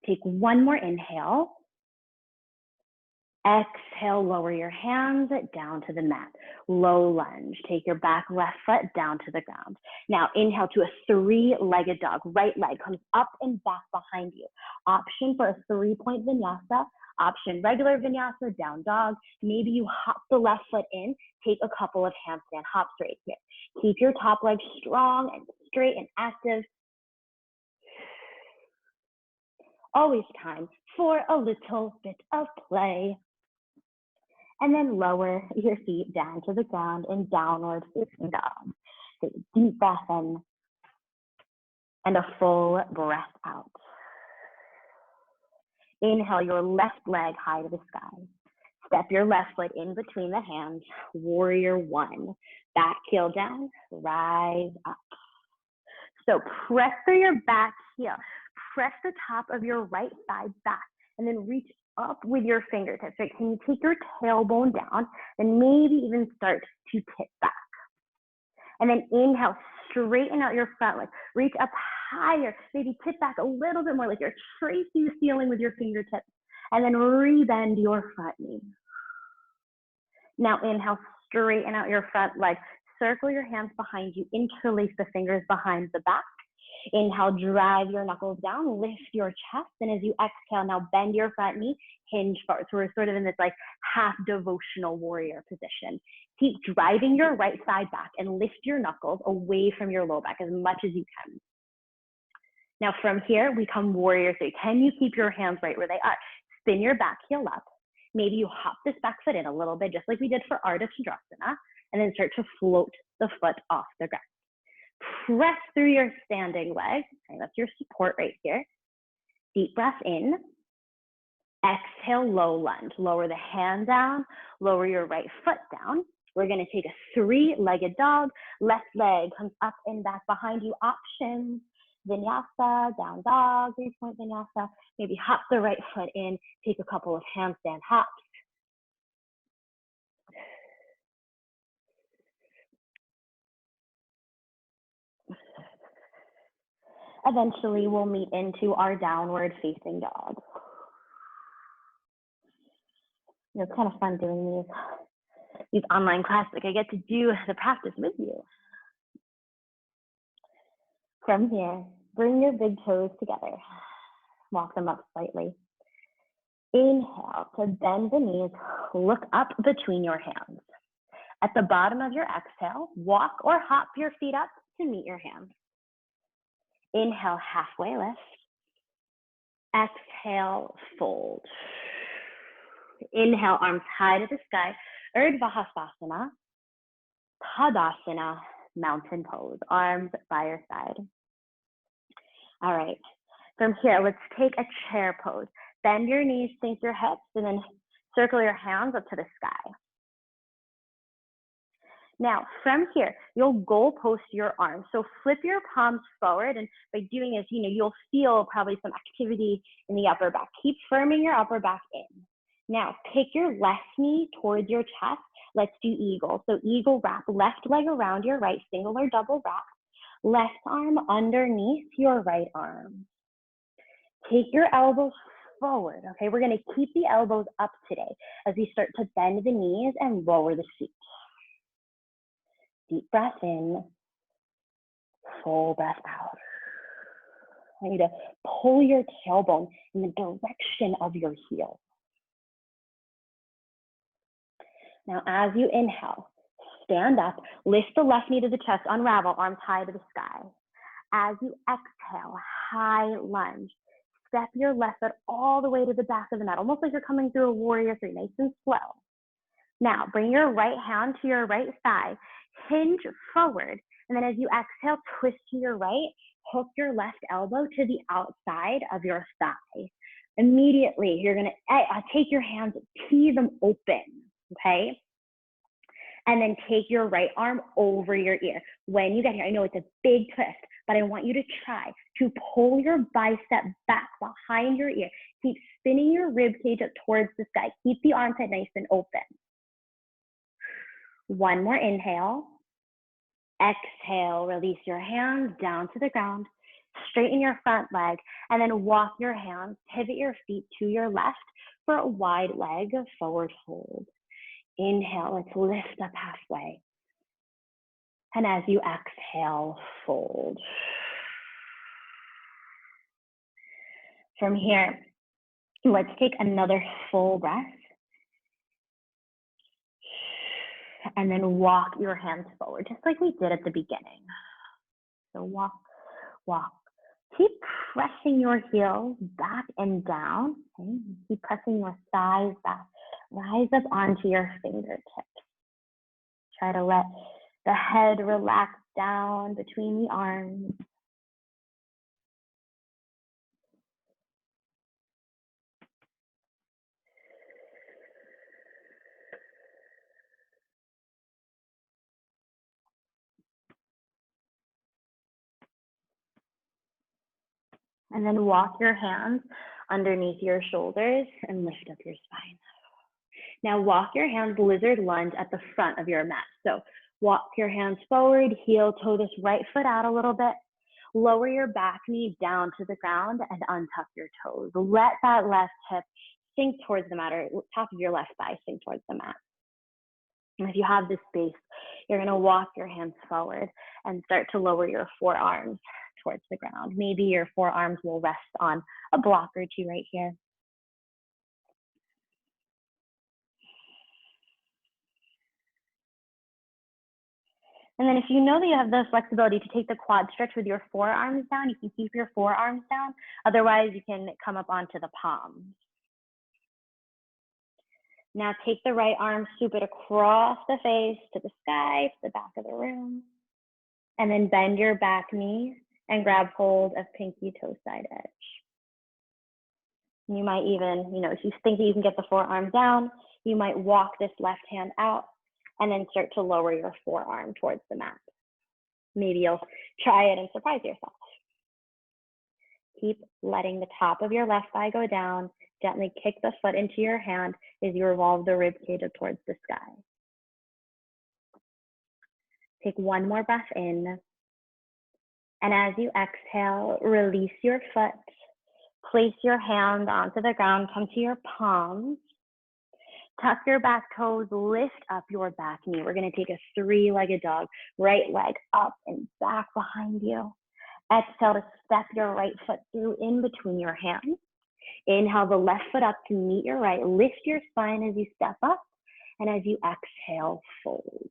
[SPEAKER 1] Take one more inhale. Exhale, lower your hands down to the mat. Low lunge. Take your back left foot down to the ground. Now inhale to a three-legged dog. Right leg comes up and back behind you. Option for a three-point vinyasa. Option regular vinyasa, down dog. Maybe you hop the left foot in. Take a couple of handstand hops right here. Keep your top leg strong and straight and active. Always time for a little bit of play. And then lower your feet down to the ground in downward facing dog. Take a deep breath in and a full breath out. Inhale your left leg high to the sky. Step your left foot in between the hands. Warrior one. Back heel down, rise up. So press through your back heel. Press the top of your right thigh back and then reach up with your fingertips. Right? Can you take your tailbone down and maybe even start to tip back? And then inhale, straighten out your front leg. Reach up higher, maybe tip back a little bit more like you're tracing the ceiling with your fingertips. And then rebend your front knee. Now inhale, straighten out your front leg. Circle your hands behind you. Interlace the fingers behind the back. Inhale, drive your knuckles down, lift your chest, and as you exhale, now bend your front knee, hinge forward. So we're sort of in this like half devotional warrior position. Keep driving your right side back and lift your knuckles away from your low back as much as you can. Now from here, we come warrior three. Can you keep your hands right where they are? Spin your back heel up. Maybe you hop this back foot in a little bit, just like we did for Ardha Chandrasana, and then start to float the foot off the ground. Press through your standing leg. Okay, that's your support right here. Deep breath in. Exhale, low lunge. Lower the hand down. Lower your right foot down. We're going to take a three-legged dog. Left leg comes up and back behind you. Options. Vinyasa, down dog, three-point vinyasa. Maybe hop the right foot in. Take a couple of handstand hops. Eventually, we'll meet into our downward facing dog. It's kind of fun doing these online classes. Like I get to do the practice with you. From here, bring your big toes together. Walk them up slightly. Inhale to bend the knees. Look up between your hands. At the bottom of your exhale, walk or hop your feet up to meet your hands. Inhale, halfway lift. Exhale, fold. Inhale, arms high to the sky. Urdhva Hastasana, Tadasana, mountain pose. Arms by your side. All right. From here, let's take a chair pose. Bend your knees, sink your hips, and then circle your hands up to the sky. Now, from here, you'll goal post your arms. So flip your palms forward, and by doing this, you'll feel probably some activity in the upper back. Keep firming your upper back in. Now, pick your left knee towards your chest. Let's do eagle. So eagle wrap, left leg around your right, single or double wrap. Left arm underneath your right arm. Take your elbows forward. Okay, we're going to keep the elbows up today as we start to bend the knees and lower the feet. Deep breath in, full breath out. I want you to pull your tailbone in the direction of your heel. Now, as you inhale, stand up, lift the left knee to the chest, unravel, arms high to the sky. As you exhale, high lunge. Step your left foot all the way to the back of the mat, almost like you're coming through a warrior three, nice and slow. Now, bring your right hand to your right thigh, hinge forward, and then as you exhale, twist to your right, hook your left elbow to the outside of your thigh. Immediately, you're gonna take your hands, tee them open, okay? And then take your right arm over your ear. When you get here, I know it's a big twist, but I want you to try to pull your bicep back behind your ear. Keep spinning your rib cage up towards the sky. Keep the armpit nice and open. One more inhale. Exhale, release your hands down to the ground. Straighten your front leg, and then walk your hands, pivot your feet to your left for a wide leg forward fold. Inhale, let's lift up halfway. And as you exhale, fold. From here, let's take another full breath. And then walk your hands forward, just like we did at the beginning. So walk, walk. Keep pressing your heels back and down. Okay? Keep pressing your thighs back. Rise up onto your fingertips. Try to let the head relax down between the arms. And then walk your hands underneath your shoulders and lift up your spine. Now walk your hands lizard lunge at the front of your mat. So walk your hands forward, heel toe this right foot out a little bit. Lower your back knee down to the ground and untuck your toes. Let that left hip sink towards the mat, or top of your left thigh sink towards the mat. And if you have this space, you're gonna walk your hands forward and start to lower your forearms towards the ground. Maybe your forearms will rest on a block or two right here. And then if you know that you have the flexibility to take the quad stretch with your forearms down, you can keep your forearms down. Otherwise, you can come up onto the palms. Now take the right arm, swoop it across the face to the sky, to the back of the room. And then bend your back knee and grab hold of pinky toe side edge. You might even, if you think that you can get the forearm down, you might walk this left hand out and then start to lower your forearm towards the mat. Maybe you'll try it and surprise yourself. Keep letting the top of your left thigh go down. Gently kick the foot into your hand as you revolve the rib cage up towards the sky. Take one more breath in. And as you exhale, release your foot. Place your hand onto the ground, come to your palms. Tuck your back toes, lift up your back knee. We're gonna take a three-legged dog. Right leg up and back behind you. Exhale to step your right foot through in between your hands. Inhale the left foot up to meet your right. Lift your spine as you step up. And as you exhale, fold.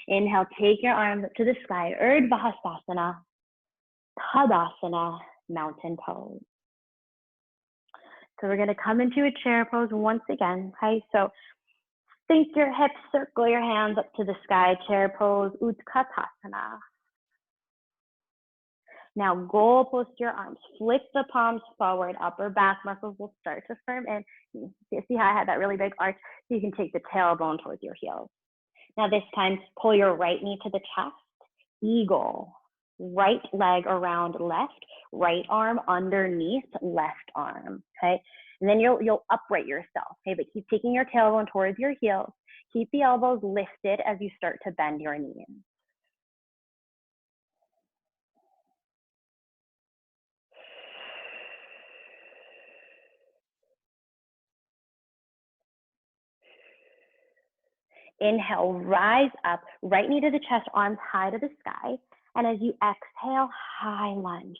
[SPEAKER 1] Inhale, take your arms up to the sky. Urdhva Hastasana, Tadasana, mountain pose. So we're gonna come into a chair pose once again, okay? So sink your hips, circle your hands up to the sky, chair pose, Utkatasana. Now goal post your arms, flip the palms forward, upper back muscles will start to firm in. See how I had that really big arch? So you can take the tailbone towards your heels. Now this time, pull your right knee to the chest, eagle. Right leg around left, right arm underneath left arm, okay? And then you'll upright yourself, okay? But keep taking your tailbone towards your heels. Keep the elbows lifted as you start to bend your knees. Inhale, rise up, right knee to the chest, arms high to the sky. And as you exhale, high lunge.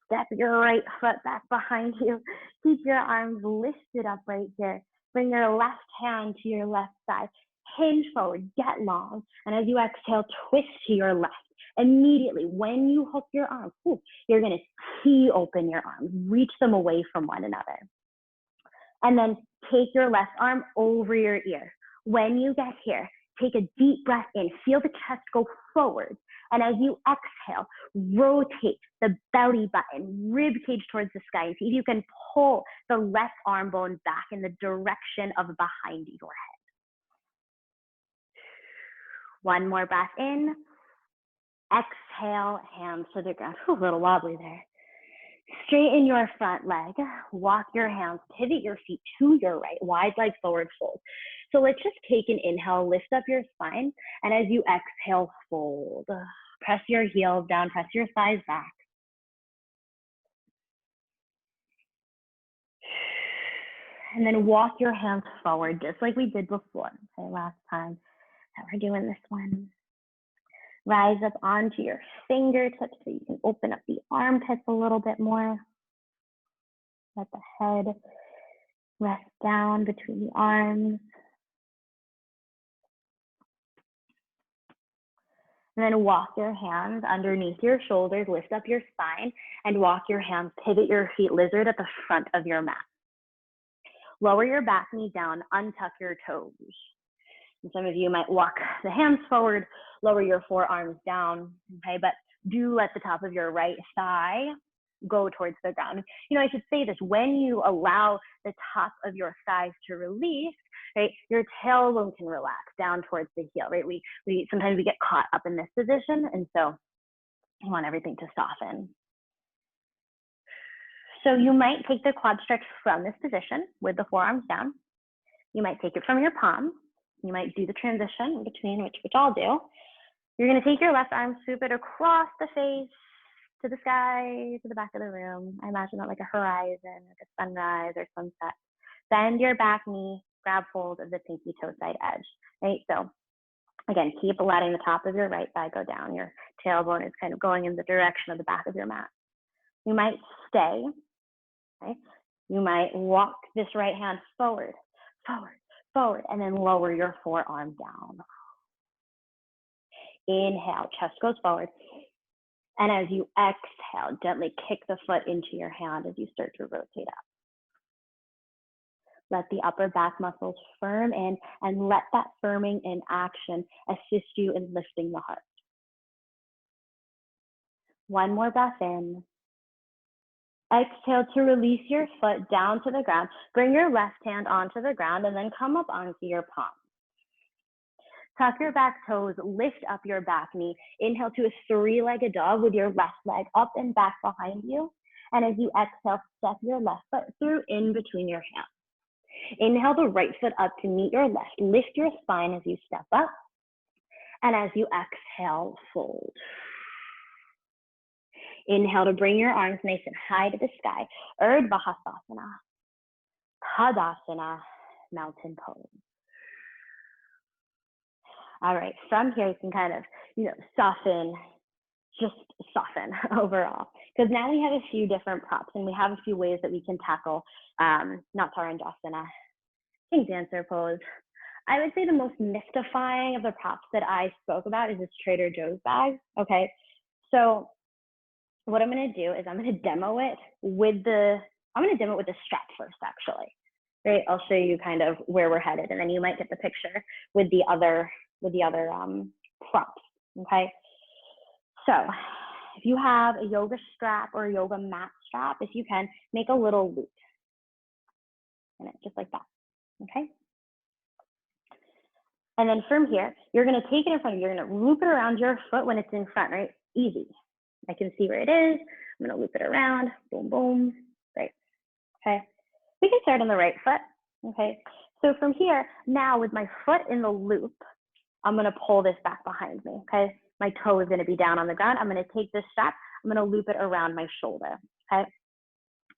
[SPEAKER 1] Step your right foot back behind you. Keep your arms lifted up right here. Bring your left hand to your left side. Hinge forward, get long. And as you exhale, twist to your left. Immediately, when you hook your arms, you're going to see open your arms. Reach them away from one another. And then take your left arm over your ear. When you get here, take a deep breath in. Feel the chest go forward. And as you exhale, rotate the belly button, rib cage towards the sky. And see if you can pull the left arm bone back in the direction of behind your head. One more breath in. Exhale, hands to the ground. A little wobbly there. Straighten your front leg. Walk your hands, pivot your feet to your right. Wide leg forward fold. So let's just take an inhale, lift up your spine. And as you exhale, fold. Press your heels down, press your thighs back. And then walk your hands forward, just like we did before. Okay, last time that we're doing this one. Rise up onto your fingertips so you can open up the armpits a little bit more. Let the head rest down between the arms. And then walk your hands underneath your shoulders, lift up your spine, and walk your hands, pivot your feet, lizard at the front of your mat. Lower your back knee down, untuck your toes. And some of you might walk the hands forward, lower your forearms down, okay? But do let the top of your right thigh go towards the ground. You know, I should say this, when you allow the top of your thighs to release, right, your tailbone can relax down towards the heel, right? Sometimes we get caught up in this position, and so you want everything to soften. So you might take the quad stretch from this position with the forearms down. You might take it from your palms. You might do the transition in between, which I'll do. You're going to take your left arm, swoop it across the face, to the sky, to the back of the room. I imagine that like a horizon, like a sunrise or sunset. Bend your back knee, grab hold of the pinky toe side edge, right? So again, keep letting the top of your right thigh go down. Your tailbone is kind of going in the direction of the back of your mat. You might stay, okay? You might walk this right hand forward, forward, forward, and then lower your forearm down. Inhale, chest goes forward. And as you exhale, gently kick the foot into your hand as you start to rotate up. Let the upper back muscles firm in, and let that firming in action assist you in lifting the heart. One more breath in. Exhale to release your foot down to the ground. Bring your left hand onto the ground and then come up onto your palm. Tuck your back toes, lift up your back knee. Inhale to a three-legged dog with your left leg up and back behind you. And as you exhale, step your left foot through in between your hands. Inhale the right foot up to meet your left. Lift your spine as you step up. And as you exhale, fold. Inhale to bring your arms nice and high to the sky. Urdhva Hastasana, Tadasana, mountain pose. All right, from here you can kind of, soften, just soften overall. Because now we have a few different props and we have a few ways that we can tackle Natarajasana, King Dancer pose. I would say the most mystifying of the props that I spoke about is this Trader Joe's bag, okay? So what I'm gonna do is I'm gonna demo it with the strap first, actually. Right, I'll show you kind of where we're headed, and then you might get the picture with the other props, okay? So if you have a yoga strap or a yoga mat strap, if you can, make a little loop in it, just like that, okay? And then from here, you're gonna take it in front of you, you're gonna loop it around your foot when it's in front, right? Easy. I can see where it is. I'm gonna loop it around, boom, boom, right, okay? We can start on the right foot, okay? So from here, now with my foot in the loop, I'm gonna pull this back behind me, okay? My toe is gonna be down on the ground. I'm gonna take this strap, I'm gonna loop it around my shoulder, okay?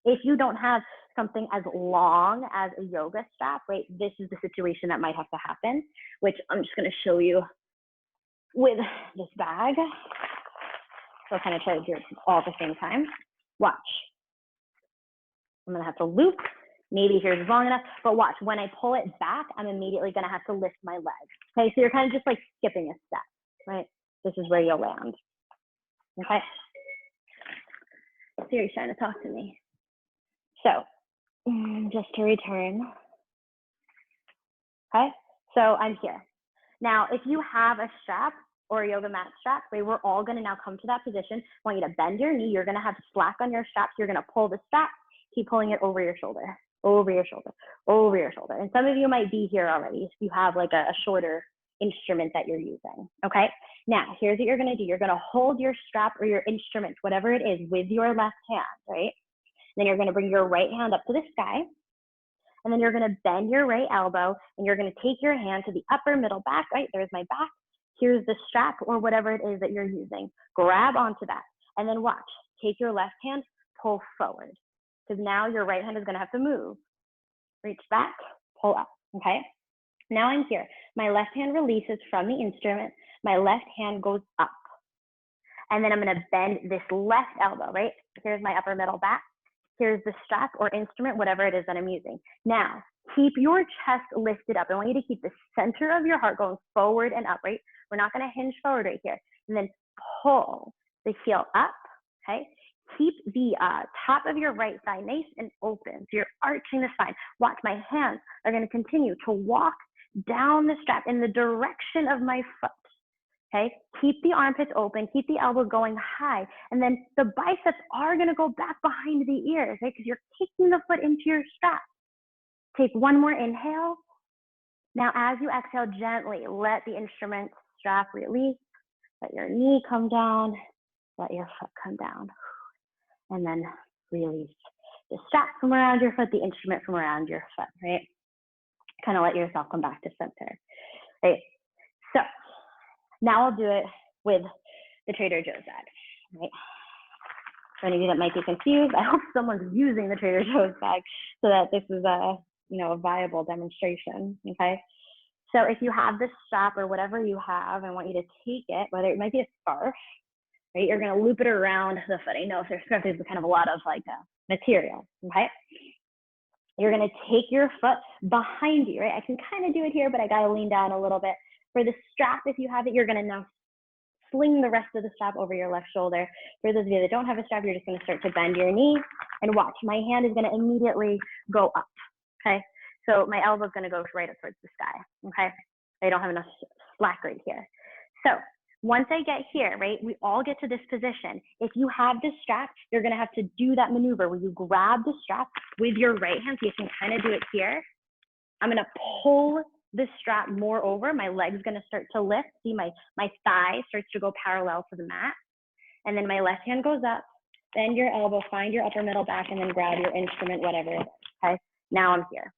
[SPEAKER 1] If you don't have something as long as a yoga strap, right? This is the situation that might have to happen, which I'm just going to show you with this bag. So I'll kind of try to do it all at the same time. Watch. I'm going to have to loop. Maybe here's long enough, but watch. When I pull it back, I'm immediately going to have to lift my leg. Okay, so you're kind of just like skipping a step, right? This is where you'll land. Okay. Siri's trying to talk to me. So just to return. Okay, so I'm here. Now, if you have a strap or a yoga mat strap, right, we're all going to now come to that position. I want you to bend your knee. You're going to have slack on your straps. You're going to pull the strap. Keep pulling it over your shoulder, over your shoulder, over your shoulder. And some of you might be here already if you have like a shorter instrument that you're using. Okay, now here's what you're going to do. You're going to hold your strap or your instrument, whatever it is, with your left hand, right? Then you're going to bring your right hand up to the sky. And then you're going to bend your right elbow and you're going to take your hand to the upper middle back, right? There's my back. Here's the strap or whatever it is that you're using. Grab onto that. And then watch. Take your left hand, pull forward. Because now your right hand is going to have to move. Reach back, pull up, okay? Now I'm here. My left hand releases from the instrument. My left hand goes up. And then I'm going to bend this left elbow, right? Here's my upper middle back. Here's the strap or instrument, whatever it is that I'm using. Now, keep your chest lifted up. I want you to keep the center of your heart going forward and up, right? We're not going to hinge forward right here. And then pull the heel up, okay? Keep the top of your right thigh nice and open. So you're arching the spine. Watch, my hands are going to continue to walk down the strap in the direction of my foot. Okay, keep the armpits open, keep the elbows going high, and then the biceps are going to go back behind the ears, right? Because you're kicking the foot into your strap. Take one more inhale. Now, as you exhale, gently let the instrument strap release. Let your knee come down. Let your foot come down. And then release the strap from around your foot, the instrument from around your foot, right? Kind of let yourself come back to center, right? So now I'll do it with the Trader Joe's bag, right? For any of you that might be confused, I hope someone's using the Trader Joe's bag so that this is a viable demonstration, okay? So if you have this strap or whatever you have, I want you to take it, whether it might be a scarf, right? You're gonna loop it around the foot. I know if there's scarf, there's kind of a lot of like material, okay? You're gonna take your foot behind you, right? I can kind of do it here, but I gotta lean down a little bit. For the strap, if you have it, you're gonna now sling the rest of the strap over your left shoulder. For those of you that don't have a strap, you're just gonna start to bend your knee and watch. My hand is gonna immediately go up, okay? So my elbow is gonna go right up towards the sky, okay? I don't have enough slack right here. So once I get here, right, we all get to this position. If you have this strap, you're gonna have to do that maneuver where you grab the strap with your right hand. So you can kind of do it here. I'm gonna pull the strap more over. My leg's gonna start to lift. See, my thigh starts to go parallel to the mat. And then my left hand goes up, bend your elbow, find your upper middle back, and then grab your instrument, whatever it is, okay? Now I'm here.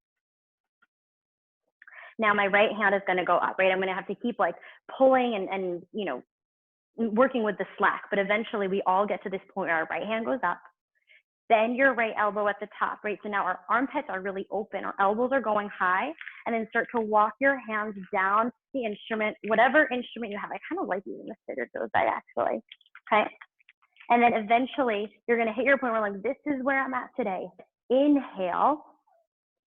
[SPEAKER 1] Now my right hand is gonna go up, right? I'm gonna have to keep like pulling and working with the slack, but eventually we all get to this point where our right hand goes up. Bend your right elbow at the top, right? So now our armpits are really open, our elbows are going high, and then start to walk your hands down the instrument, whatever instrument you have. I kind of like using the Trader Joe's bag actually, okay? And then eventually you're gonna hit your point where like, this is where I'm at today. Inhale,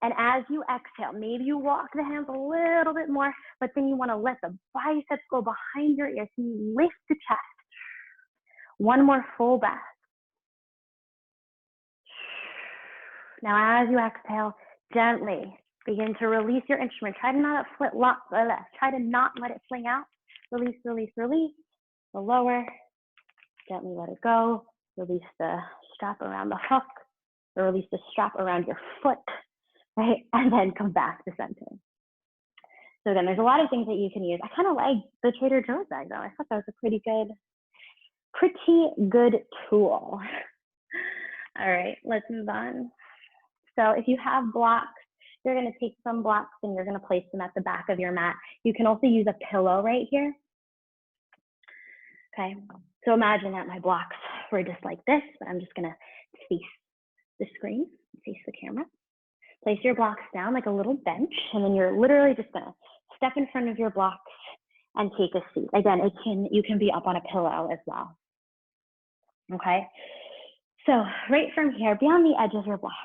[SPEAKER 1] and as you exhale, maybe you walk the hands a little bit more, but then you wanna let the biceps go behind your ears, so you lift the chest. One more full breath. Now, as you exhale, gently begin to release your instrument. Try to not try to not let it fling out. Release, release, release. The lower, gently let it go. Release the strap around the hook, or release the strap around your foot, right? And then come back to center. So again, there's a lot of things that you can use. I kind of like the Trader Joe's bag though. I thought that was a pretty good tool. All right, let's move on. So if you have blocks, you're gonna take some blocks and you're gonna place them at the back of your mat. You can also use a pillow right here. Okay, so imagine that my blocks were just like this, but I'm just gonna face the screen, face the camera. Place your blocks down like a little bench, and then you're literally just gonna step in front of your blocks and take a seat. Again, you can be up on a pillow as well. Okay, so right from here, be on the edge of your blocks.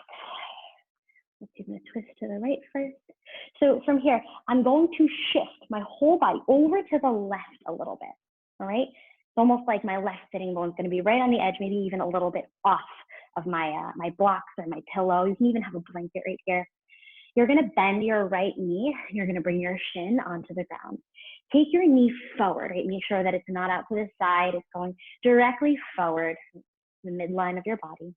[SPEAKER 1] Let's give it a twist to the right first. So from here, I'm going to shift my whole body over to the left a little bit. All right, it's almost like my left sitting bone is going to be right on the edge, maybe even a little bit off of my my blocks or my pillow. You can even have a blanket right here. You're going to bend your right knee. You're going to bring your shin onto the ground. Take your knee forward, right? Make sure that it's not out to the side. It's going directly forward, the midline of your body.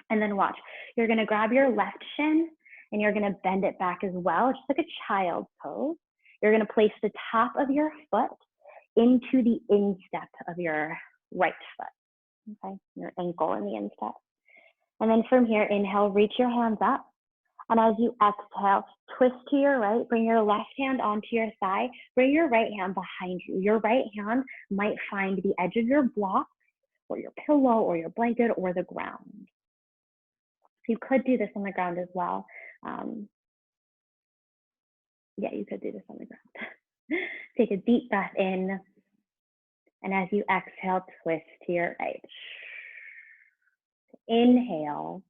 [SPEAKER 1] And then watch. You're going to grab your left shin and you're going to bend it back as well, just like a child's pose. You're going to place the top of your foot into the instep of your right foot, okay? Your ankle in the instep. And then from here, inhale, reach your hands up. And as you exhale, twist to your right, bring your left hand onto your thigh, bring your right hand behind you. Your right hand might find the edge of your block or your pillow or your blanket or the ground. You could do this on the ground as well. Yeah, you could do this on the ground. Take a deep breath in. And as you exhale, twist to your right. Inhale.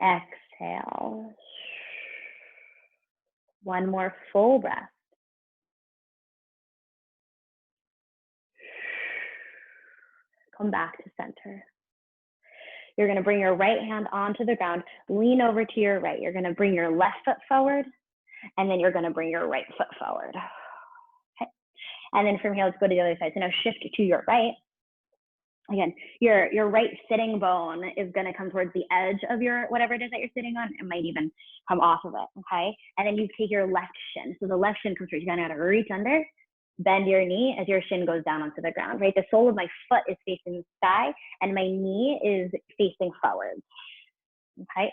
[SPEAKER 1] Exhale. One more full breath. Come back to center. You're going to bring your right hand onto the ground, lean over to your right. You're going to bring your left foot forward, and then you're going to bring your right foot forward. Okay. And then from here, let's go to the other side. So now shift to your right. Again, your right sitting bone is going to come towards the edge of your, whatever it is that you're sitting on. It might even come off of it, okay? And then you take your left shin. So the left shin comes through. You're going to reach under, bend your knee as your shin goes down onto the ground, right? The sole of my foot is facing the sky and my knee is facing forward, okay?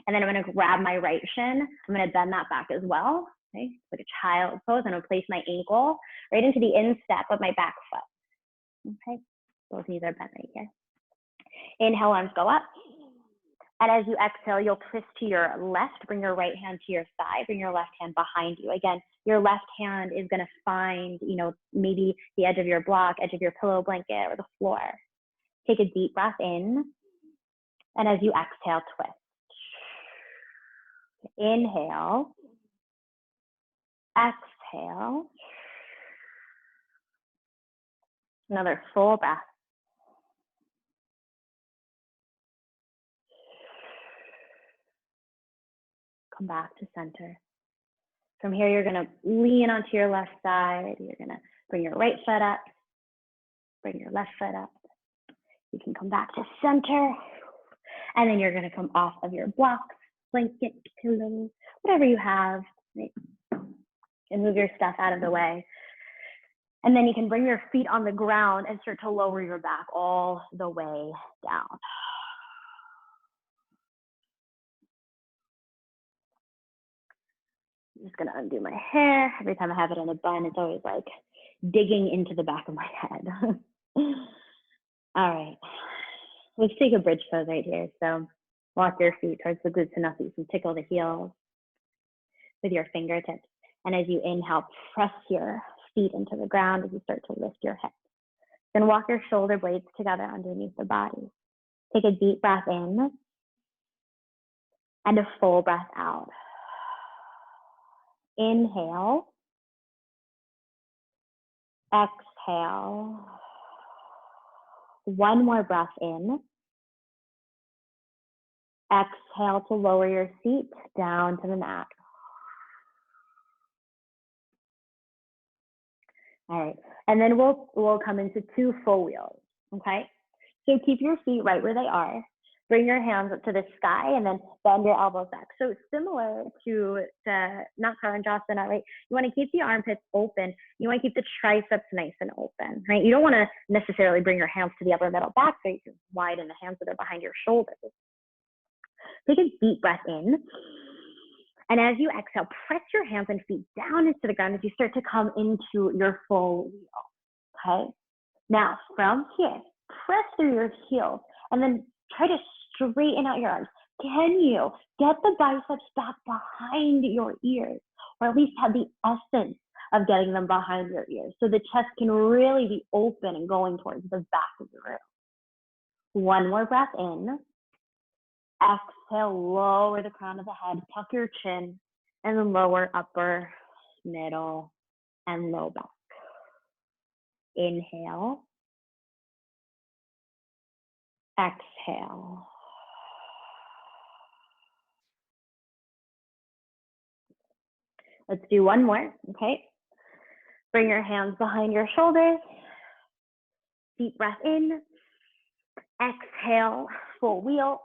[SPEAKER 1] And then I'm going to grab my right shin. I'm going to bend that back as well, okay? Like a child's pose. I'm going to place my ankle right into the instep of my back foot, okay? Both knees are bent right here. Inhale, arms go up. And as you exhale, you'll twist to your left, bring your right hand to your thigh, bring your left hand behind you. Again, your left hand is going to find, maybe the edge of your block, edge of your pillow blanket or the floor. Take a deep breath in. And as you exhale, twist. Inhale. Exhale. Another full breath. Come back to center. From here, you're going to lean onto your left side. You're going to bring your right foot up, bring your left foot up. You can come back to center. And then you're going to come off of your blocks, blanket, pillow, whatever you have, right? And move your stuff out of the way. And then you can bring your feet on the ground and start to lower your back all the way down. I'm just going to undo my hair. Every time I have it in a bun, it's always like digging into the back of my head. All right. Let's take a bridge pose right here. So walk your feet towards the glutes enough that you can tickle the heels with your fingertips. And as you inhale, press your feet into the ground as you start to lift your hips. Then walk your shoulder blades together underneath the body. Take a deep breath in and a full breath out. Inhale. Exhale. One more breath in. Exhale to lower your feet down to the mat. All right, and then we'll come into two full wheels, okay? So keep your feet right where they are. Bring your hands up to the sky and then bend your elbows back. So it's similar to the Natarajasana, right? You want to keep the armpits open. You want to keep the triceps nice and open, right? You don't want to necessarily bring your hands to the upper middle back so you can widen the hands that are behind your shoulders. Take a deep breath in. And as you exhale, press your hands and feet down into the ground as you start to come into your full wheel, okay? Now, from here, press through your heels and then Try to straighten out your arms. Can you get the biceps back behind your ears, or at least have the essence of getting them behind your ears so the chest can really be open and going towards the back of the room? One more breath in. Exhale, lower the crown of the head, tuck your chin, and then lower upper, middle, and low back. Inhale. Exhale. Let's do one more, okay? Bring your hands behind your shoulders. Deep breath in. Exhale, full wheel.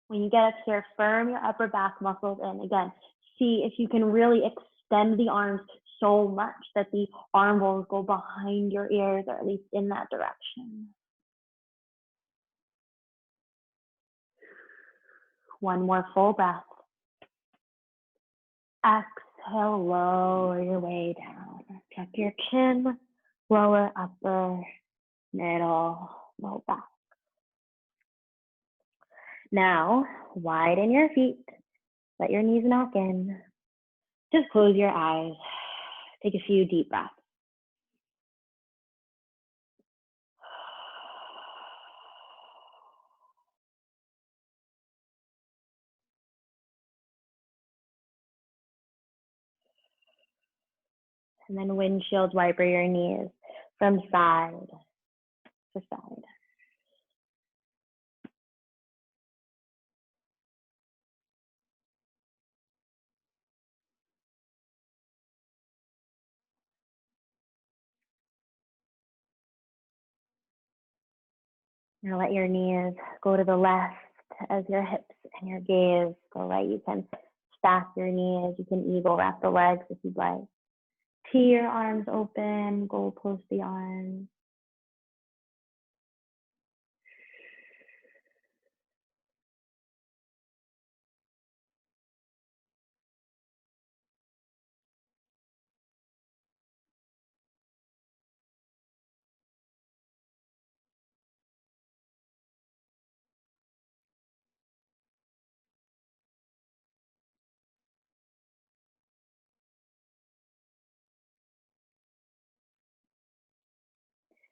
[SPEAKER 1] When you get up here, firm your upper back muscles in. Again, see if you can really extend the arms so much that the arm bones go behind your ears, or at least in that direction. One more full breath. Exhale, lower your way down. Tuck your chin, lower upper, middle, low back. Now, widen your feet. Let your knees knock in. Just close your eyes. Take a few deep breaths. And then windshield wiper your knees from side to side. Now let your knees go to the left as your hips and your gaze go right. You can stack your knees. You can eagle wrap the legs if you'd like. Tee your arms open, go close the arms.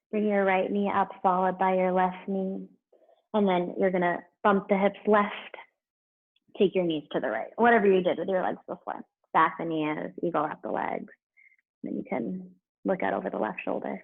[SPEAKER 1] Bring your right knee up, followed by your left knee. And then you're gonna bump the hips left, take your knees to the right. Whatever you did with your legs before. Stack the knees, eagle wrap the legs. Then you can look out over the left shoulder.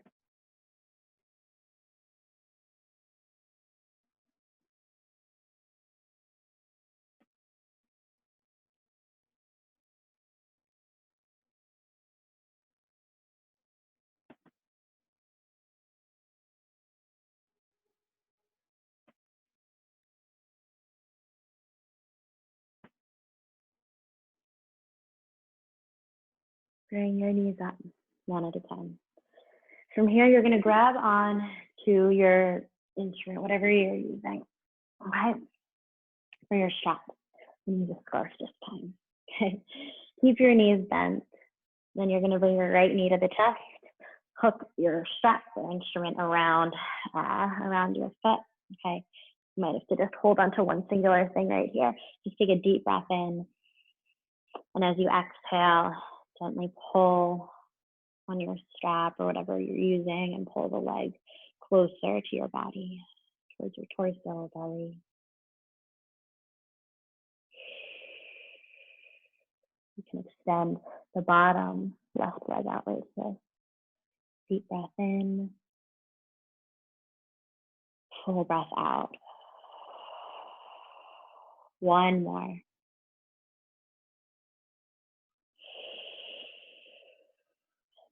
[SPEAKER 1] Bring your knees up, one at a time. From here, you're gonna grab on to your instrument, whatever you're using, okay? For your strap. I'm gonna use a scarf this time, okay? Keep your knees bent. Then you're gonna bring your right knee to the chest, hook your strap or instrument around your foot, okay? You might have to just hold onto one singular thing right here. Just take a deep breath in. And as you exhale, gently pull on your strap or whatever you're using and pull the leg closer to your body, towards your torso, belly. You can extend the bottom left leg outwards. So deep breath in, full breath out. One more.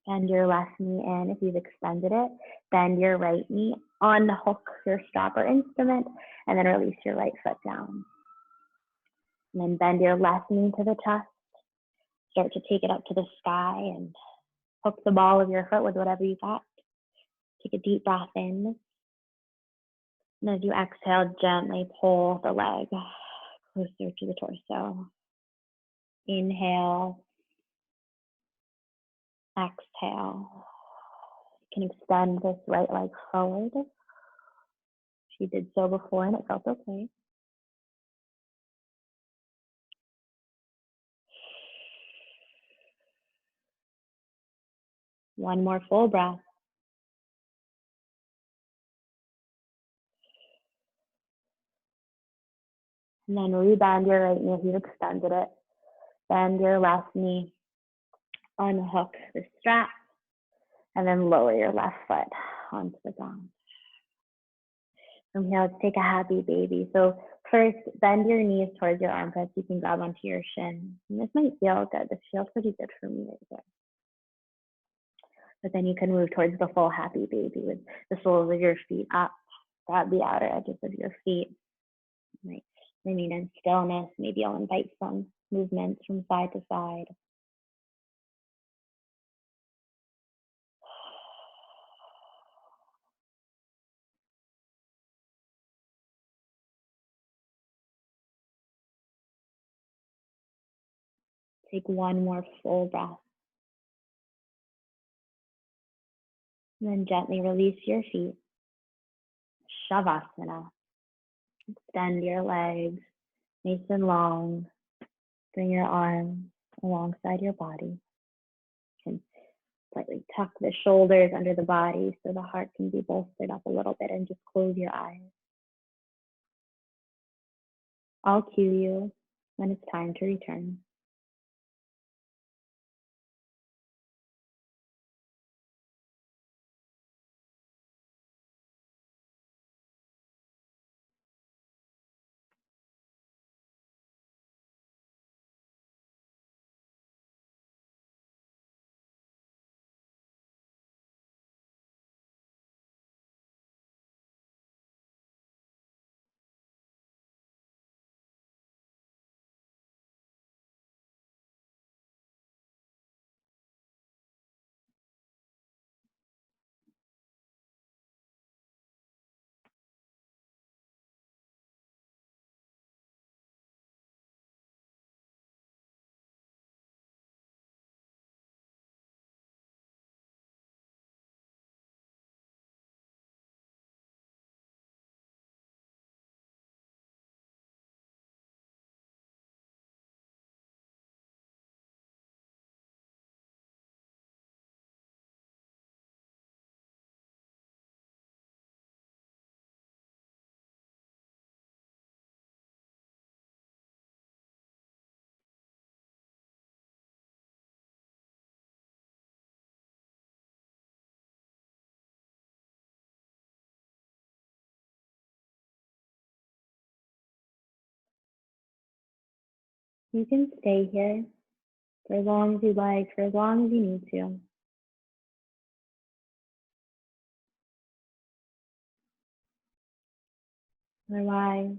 [SPEAKER 1] Bend your left knee in if you've extended it. Bend your right knee, unhook your strap or instrument, and then release your right foot down. And then bend your left knee to the chest. Start to take it up to the sky and hook the ball of your foot with whatever you got. Take a deep breath in. And as you exhale, gently pull the leg closer to the torso. Inhale. Exhale. You can extend this right leg forward. You did so before and it felt okay. One more full breath. And then rebend your right knee if you've extended it. Bend your left knee. Unhook the strap. And then lower your left foot onto the ground. From here, let's take a happy baby. So first, bend your knees towards your armpits. You can grab onto your shin. And this might feel good. This feels pretty good for me right there. But then you can move towards the full happy baby with the soles of your feet up. Grab the outer edges of your feet. Right. Remain in stillness. Maybe I'll invite some movements from side to side. Take one more full breath. And then gently release your feet. Shavasana. Extend your legs nice and long. Bring your arms alongside your body. You can slightly tuck the shoulders under the body so the heart can be bolstered up a little bit, and just close your eyes. I'll cue you when it's time to return. You can stay here for as long as you like, for as long as you need to. Otherwise,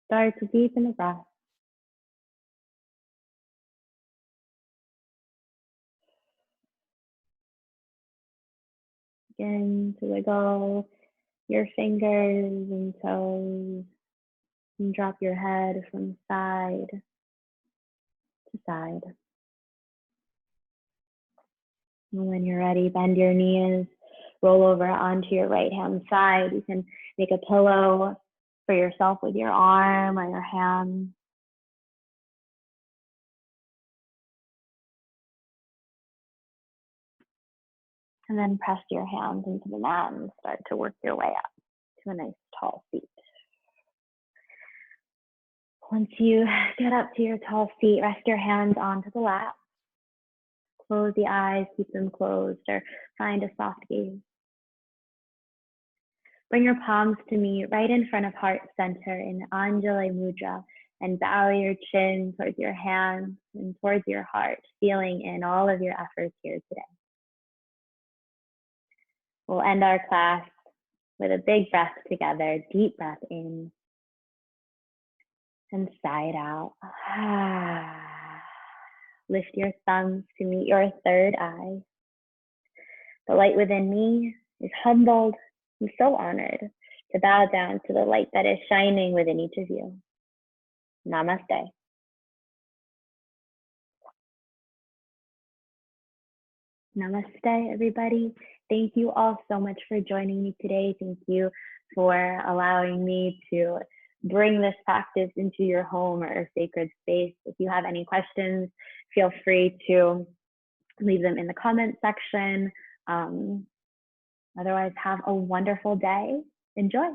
[SPEAKER 1] start to deepen the breath. Begin to wiggle your fingers and toes, and drop your head from side to side. And when you're ready, bend your knees, roll over onto your right hand side. You can make a pillow for yourself with your arm or your hand. And then press your hands into the mat and start to work your way up to a nice tall seat. Once you get up to your tall seat, rest your hands onto the lap. Close the eyes, keep them closed, or find a soft gaze. Bring your palms to meet right in front of heart center in Anjali Mudra, and bow your chin towards your hands and towards your heart, feeling in all of your efforts here today. We'll end our class with a big breath together. Deep breath in and sigh it out. Lift your thumbs to meet your third eye. The light within me is humbled and so honored to bow down to the light that is shining within each of you. Namaste. Namaste, everybody. Thank you all so much for joining me today. Thank you for allowing me to bring this practice into your home or sacred space. If you have any questions, feel free to leave them in the comment section. Otherwise, have a wonderful day. Enjoy.